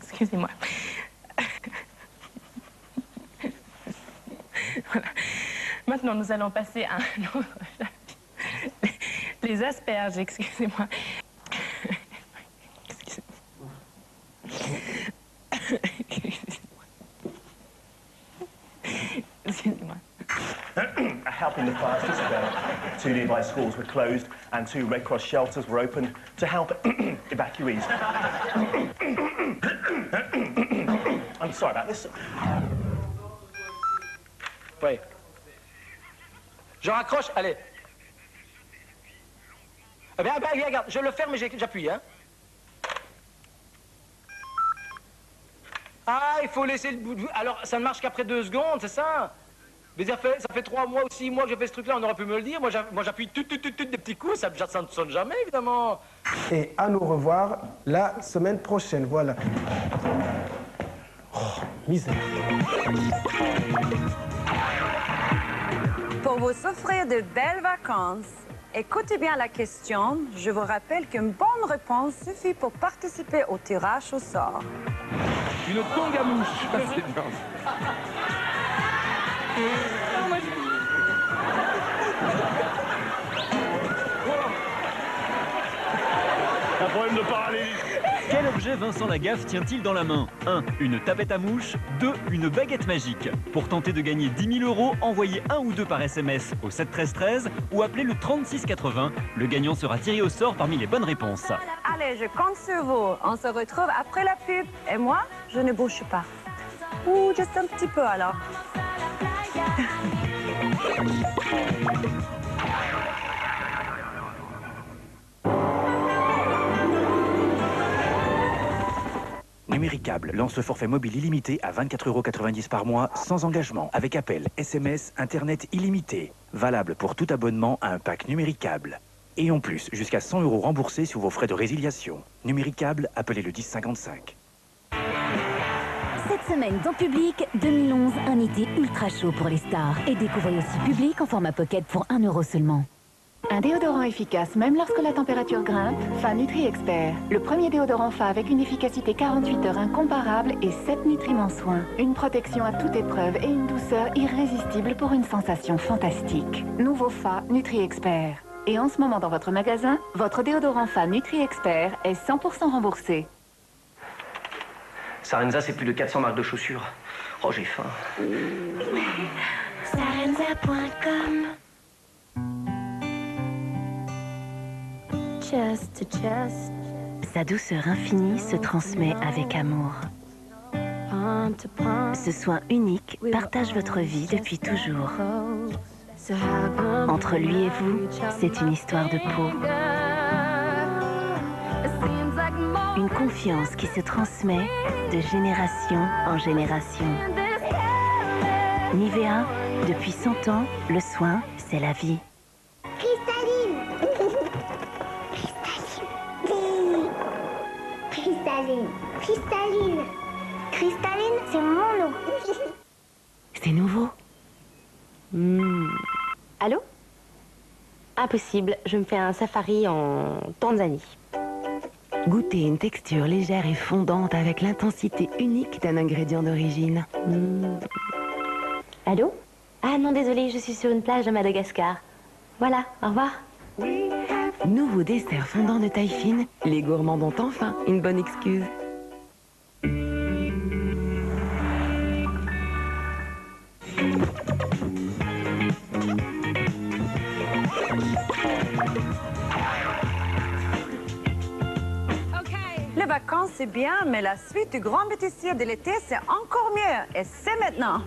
Excusez-moi. Voilà. Maintenant, nous allons passer à un autre chapitre. Les asperges, excusez-moi. Excusez-moi. Helping the fires to spread. 2 nearby schools were closed and 2 Red Cross shelters were opened to help evacuees. I'm sorry about this. Oui. Je raccroche, allez. Eh bien, regarde, je le ferme et j'appuie, hein. Ah, il faut laisser le bout de... Alors, ça ne marche qu'après 2 secondes, c'est ça? Mais ça fait 3 mois ou 6 mois que je fais ce truc-là, on aurait pu me le dire. Moi, j'appuie tout des petits coups, ça ne sonne jamais, évidemment. Et à nous revoir la semaine prochaine, voilà. Oh, misère. Pour vous offrir de belles vacances, écoutez bien la question. Je vous rappelle qu'une bonne réponse suffit pour participer au tirage au sort. Une tongue à mouche. C'est bien. Un problème de paralysie. Quel objet Vincent Lagaffe tient-il dans la main? 1. Une tapette à mouches. 2. Une baguette magique. Pour tenter de gagner 10 000 €, envoyez 1 ou 2 par SMS au 7 13 13 ou appelez le 36 80. Le gagnant sera tiré au sort parmi les bonnes réponses. Allez, je compte sur vous. On se retrouve après la pub. Et moi, je ne bouge pas. Ou juste un petit peu alors. Numéricable lance le forfait mobile illimité à 24,90 € par mois, sans engagement, avec appel, SMS, Internet illimité. Valable pour tout abonnement à un pack Numéricable. Et en plus, jusqu'à 100 € remboursés sous vos frais de résiliation. Numéricable, appelez le 1055. Cette semaine dans Public, 2011, un été ultra chaud pour les stars. Et découvrez aussi Public en format pocket pour 1 € seulement. Un déodorant efficace même lorsque la température grimpe, Fa Nutri Expert. Le premier déodorant Fa avec une efficacité 48 heures incomparable et 7 nutriments soins. Une protection à toute épreuve et une douceur irrésistible pour une sensation fantastique. Nouveau Fa Nutri Expert. Et en ce moment dans votre magasin, votre déodorant Fa Nutri Expert est 100% remboursé. Sarenza, c'est plus de 400 marques de chaussures. Oh, j'ai faim. Sarenza.com. Chest to chest. Sa douceur infinie se transmet avec amour. Ce soin unique partage votre vie depuis toujours. Entre lui et vous, c'est une histoire de peau. Une confiance qui se transmet de génération en génération. Nivea, depuis 100 ans, le soin, c'est la vie. Cristalline. Cristalline. Cristalline. Cristalline, c'est mon nom. C'est nouveau. Allô? Impossible, je me fais un safari en Tanzanie. Goûtez une texture légère et fondante avec l'intensité unique d'un ingrédient d'origine. Allô? Ah non, désolé, je suis sur une plage à Madagascar. Voilà, au revoir. Nouveau dessert fondant de taille fine, les gourmands ont enfin une bonne excuse. Les vacances, c'est bien, mais la suite du grand bêtisier de l'été, c'est encore mieux. Et c'est maintenant.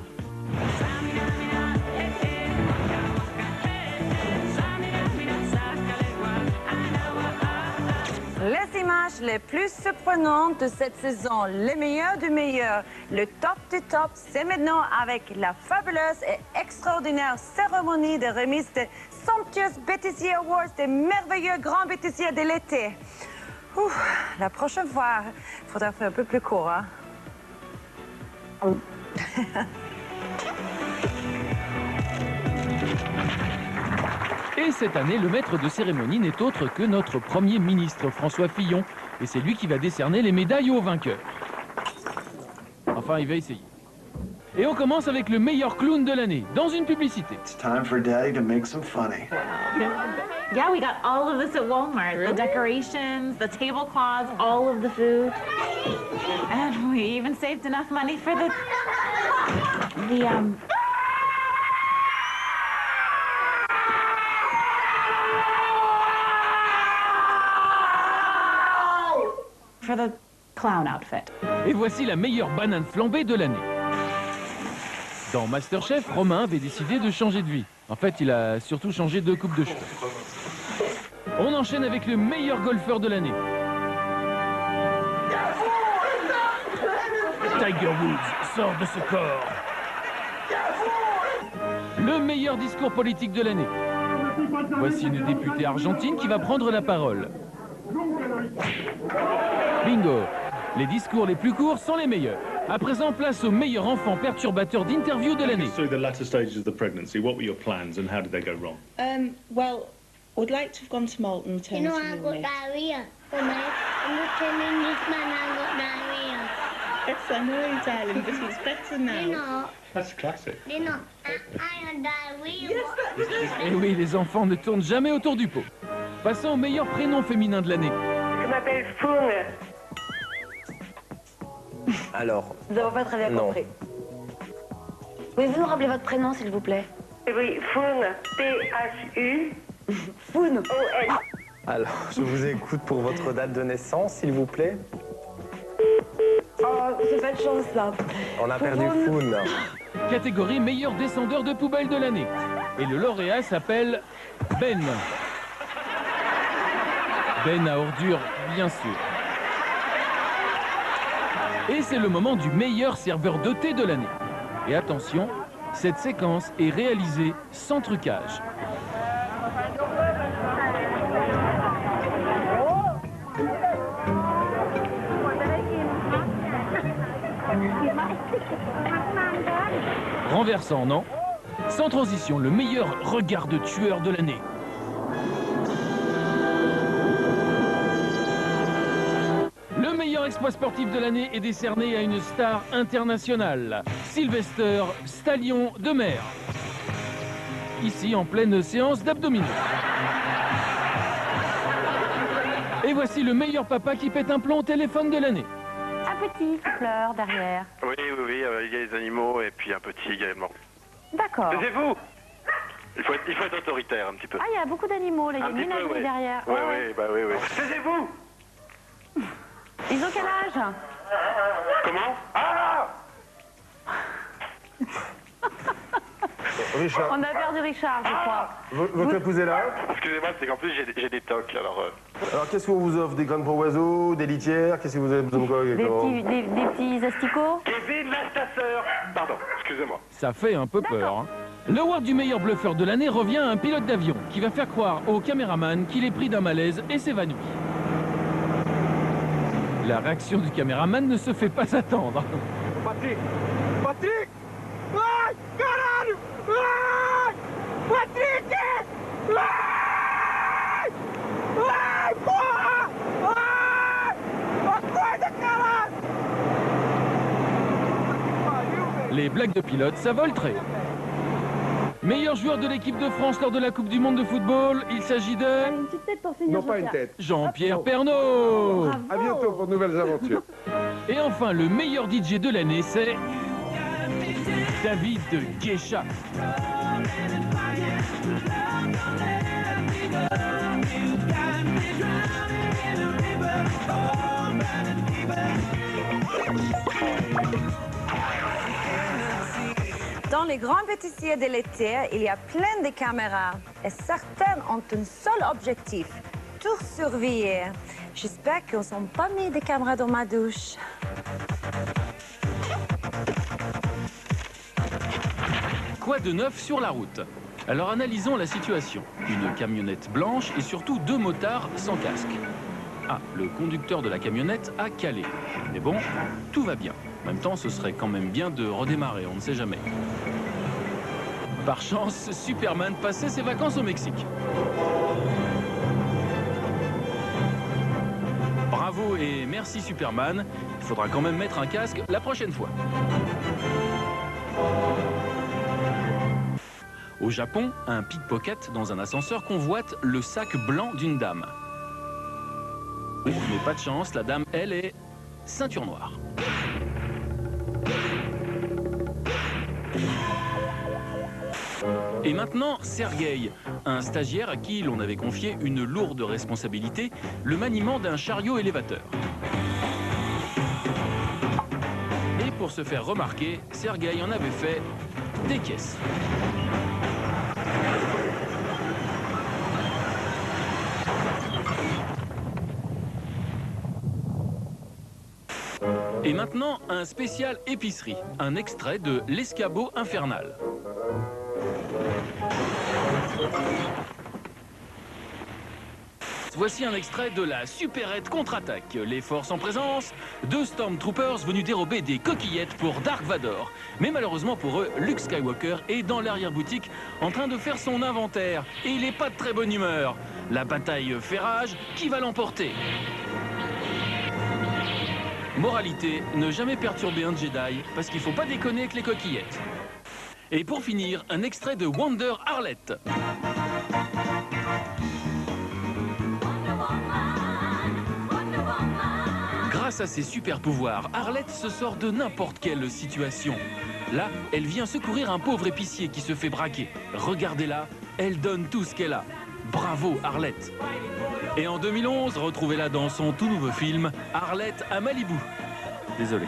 Les images les plus surprenantes de cette saison, les meilleurs du meilleur, le top du top, c'est maintenant avec la fabuleuse et extraordinaire cérémonie de remise des somptueux Bêtisier Awards des merveilleux grands bêtisiers de l'été. La prochaine fois, il faudra faire un peu plus court, hein? Et cette année, le maître de cérémonie n'est autre que notre Premier ministre, François Fillon. Et c'est lui qui va décerner les médailles aux vainqueurs. Enfin, il va essayer. Et on commence avec le meilleur clown de l'année, dans une publicité. It's time for Daddy to make some funny. Yeah, we got all of this at Walmart. Really? The decorations, the tablecloths, all of the food. And we even saved enough money for the clown outfit. Et voici la meilleure banane flambée de l'année. Dans MasterChef, Romain avait décidé de changer de vie. En fait, il a surtout changé de coupe de cheveux. On enchaîne avec le meilleur golfeur de l'année. Tiger Woods sort de ce corps. Le meilleur discours politique de l'année. Voici une députée argentine qui va prendre la parole. Bingo! Les discours les plus courts sont les meilleurs. À présent, place au meilleur enfant perturbateur d'interview de l'année. Through the latter stages of the pregnancy, what were your plans and how did they go wrong? Well, I'd like to have gone to Malton and You know, I got diarrhea. I'm not telling this man I got diarrhea. Yes, I know, darling, but it's better now. You know, That's classic. you know, I had diarrhea. Et oui, les enfants ne tournent jamais autour du pot. Passons au meilleur prénom féminin de l'année. Je m'appelle Fourne. Alors. Nous n'avons pas très bien non. compris. Pouvez-vous nous rappeler votre prénom, s'il vous plaît? Oui, Foun, P-H-U. Foun. O-N. Alors, je vous écoute pour votre date de naissance, s'il vous plaît. Oh, c'est pas de chance, là. On a perdu Foun. Catégorie meilleur descendeur de poubelle de l'année. Et le lauréat s'appelle Ben. Ben à ordures, bien sûr. Et c'est le moment du meilleur serveur de thé de l'année. Et attention, cette séquence est réalisée sans trucage. Renversant, non? Sans transition, le meilleur regard de tueur de l'année. Le meilleur exploit sportif de l'année est décerné à une star internationale, Sylvester Stallion de Mer. Ici, en pleine séance d'abdominaux. Et voici le meilleur papa qui pète un plomb au téléphone de l'année. Un petit qui pleure derrière. Oui, il y a les animaux et puis un petit également. D'accord. Taisez-vous! Il faut être autoritaire un petit peu. Ah, il y a beaucoup d'animaux, là, il y a une ménagerie derrière. Oui. Taisez-vous! Ils ont quel âge? Comment? Ah! Richard. On a perdu Richard, je crois. Votre épouse est là? Excusez-moi, c'est qu'en plus j'ai des tocs, alors... Alors qu'est-ce qu'on vous offre? Des graines pour oiseaux, des litières? Qu'est-ce que vous avez besoin de quoi exactement? Des petits asticots? Kevin, lâche ta sœur! Pardon, excusez-moi. Ça fait un peu peur. Hein. L'award du meilleur bluffeur de l'année revient à un pilote d'avion qui va faire croire au caméraman qu'il est pris d'un malaise et s'évanouit. La réaction du caméraman ne se fait pas attendre. Patrick! Patrick! Ai, caralho! Ai! Patrick! Ai! Ai, porra! Ai! Acorda, caralho! Les blagues de pilote, ça vole très haut. Meilleur joueur de l'équipe de France lors de la Coupe du Monde de football, il s'agit de... Une petite tête pour finir. Non, pas une tête. Jean-Pierre Pernaut. À bientôt pour de nouvelles aventures. Et enfin, le meilleur DJ de l'année, c'est... David Guécha. Dans les grands pâtissiers de l'été, il y a plein de caméras et certaines ont un seul objectif, tout surveiller. J'espère qu'ils n'ont pas mis des caméras dans ma douche. Quoi de neuf sur la route? Alors analysons la situation. Une camionnette blanche et surtout deux motards sans casque. Ah, le conducteur de la camionnette a calé. Mais bon, tout va bien. En même temps, ce serait quand même bien de redémarrer, on ne sait jamais. Par chance, Superman passait ses vacances au Mexique. Bravo et merci Superman. Il faudra quand même mettre un casque la prochaine fois. Au Japon, un pickpocket dans un ascenseur convoite le sac blanc d'une dame. Mais pas de chance, la dame, elle, est ceinture noire. Et maintenant, Sergueï, un stagiaire à qui l'on avait confié une lourde responsabilité, le maniement d'un chariot élévateur. Et pour se faire remarquer, Sergueï en avait fait des caisses. Et maintenant, un spécial épicerie, un extrait de L'escabeau infernal. Voici un extrait de la supérette contre-attaque. Les forces en présence, 2 Stormtroopers venus dérober des coquillettes pour Dark Vador. Mais malheureusement pour eux, Luke Skywalker est dans l'arrière-boutique en train de faire son inventaire. Et il n'est pas de très bonne humeur. La bataille fait rage, qui va l'emporter? Moralité, ne jamais perturber un Jedi, parce qu'il faut pas déconner avec les coquillettes. Et pour finir, un extrait de Wonder Arlette. Grâce Grâce à ses super pouvoirs, Arlette se sort de n'importe quelle situation. Là, elle vient secourir un pauvre épicier qui se fait braquer. Regardez-la, elle donne tout ce qu'elle a. Bravo Arlette. Et en 2011, retrouvez-la dans son tout nouveau film, Arlette à Malibu. Désolé.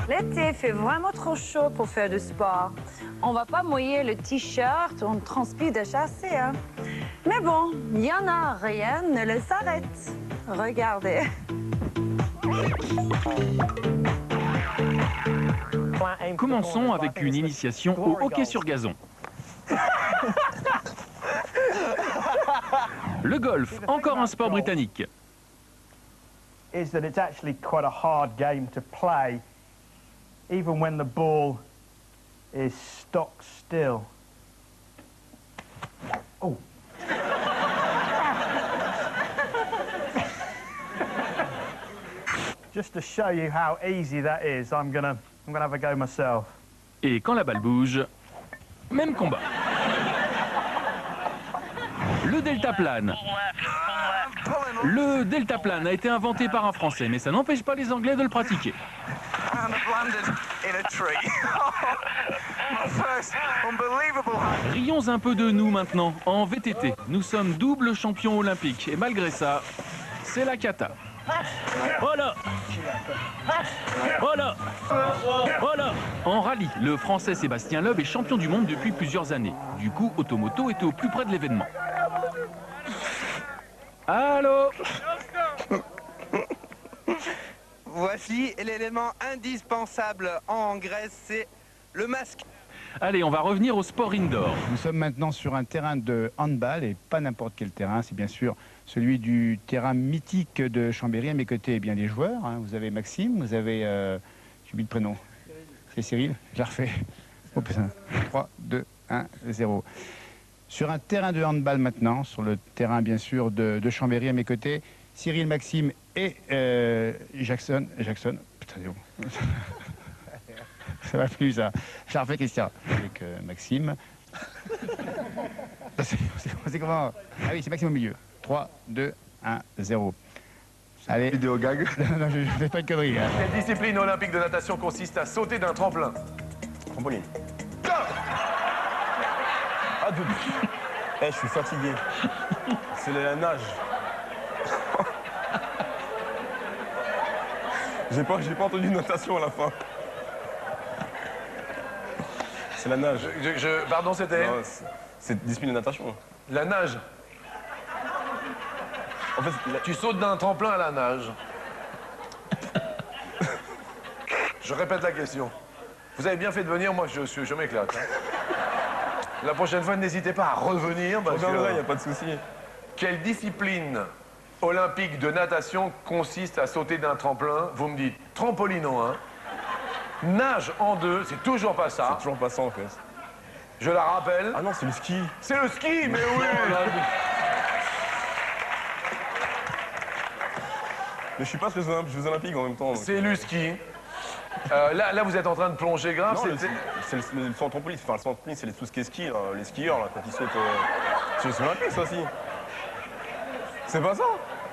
L'été fait vraiment trop chaud pour faire du sport. On va pas mouiller le t-shirt, on transpire déjà assez, hein. Mais bon, il y en a, rien ne le s'arrête. Regardez. Commençons avec une initiation au hockey sur gazon. Le golf, encore un sport britannique. Is that it's actually quite a hard game to play, even when the ball is stock still. Oh. Just to show you how easy that is, I'm gonna have a go myself. Et quand la balle bouge, même combat. Le deltaplane. Le deltaplane a été inventé par un Français, mais ça n'empêche pas les Anglais de le pratiquer. Rions un peu de nous maintenant, en VTT. Nous sommes double champions olympiques, et malgré ça, c'est la cata. Voilà. Voilà. Voilà. En rallye, le Français Sébastien Loeb est champion du monde depuis plusieurs années. Du coup, Automoto était au plus près de l'événement. Allô? Voici l'élément indispensable en Grèce, c'est le masque. Allez, on va revenir au sport indoor. Nous sommes maintenant sur un terrain de handball, et pas n'importe quel terrain, c'est bien sûr celui du terrain mythique de Chambéry. À mes côtés, eh bien, les joueurs, hein. Vous avez Maxime, vous avez... j'ai oublié le prénom. C'est Cyril, je la refais. Oh putain, 3, 2, 1, 0. Sur un terrain de handball maintenant, sur le terrain bien sûr de Chambéry, à mes côtés, Cyril, Maxime et Jackson. Putain, c'est bon. Ça va plus, ça. Je la refais, Christian. Avec Maxime. C'est comment? Ah oui, c'est Maxime au milieu. 3, 2, 1, 0. Allez. Vidéo gag. Non, je fais pas de conneries. Hein. Quelle discipline olympique de natation consiste à sauter d'un tremplin? Trampoline. Ah, je suis fatigué. C'est la nage. J'ai pas entendu natation à la fin. C'est la nage. Pardon, c'était? C'est discipline de natation. La nage. En fait, tu sautes d'un tremplin à la nage. Je répète la question. Vous avez bien fait de venir, moi je m'éclate. Hein. La prochaine fois, n'hésitez pas à revenir. Il n'y a pas de souci. Quelle discipline olympique de natation consiste à sauter d'un tremplin? Vous me dites trampoline en 1, nage en 2, c'est toujours pas ça. C'est toujours pas ça en fait. Je la rappelle. Ah non, c'est le ski. C'est le ski, mais oui. Mais je suis pas sur les Jeux Olympiques en même temps. C'est le ski. Là, vous êtes en train de plonger grave. C'est le saut en trampoline. Enfin, le saut en trampoline, c'est tout ce qui est ski. Là. Les skieurs, là, quand ils sautent. C'est les Jeux Olympiques, ça aussi. C'est pas ça?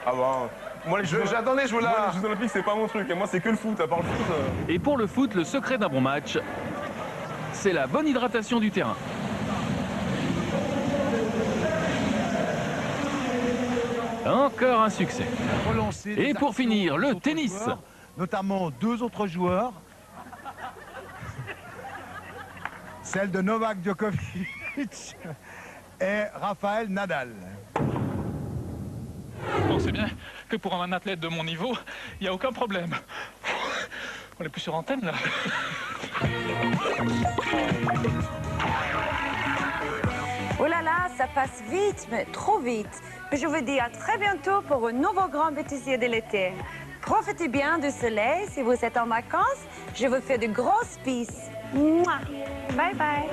Ah bah. Moi, j'attendais, je vous la. Moi, les Jeux Olympiques, c'est pas mon truc. Et moi, c'est que le foot. À part le foot. Et pour le foot, le secret d'un bon match, c'est la bonne hydratation du terrain. Encore un succès. Et pour finir, le tennis. Notamment 2 autres joueurs. Celle de Novak Djokovic et Rafael Nadal. Bon, c'est bien que pour un athlète de mon niveau, il n'y a aucun problème. On est plus sur antenne, là. Oh là là, ça passe vite, mais trop vite. Je vous dis à très bientôt pour un nouveau grand bêtisier de l'été. Profitez bien du soleil si vous êtes en vacances. Je vous fais de grosses pisses. Mouah. Bye bye.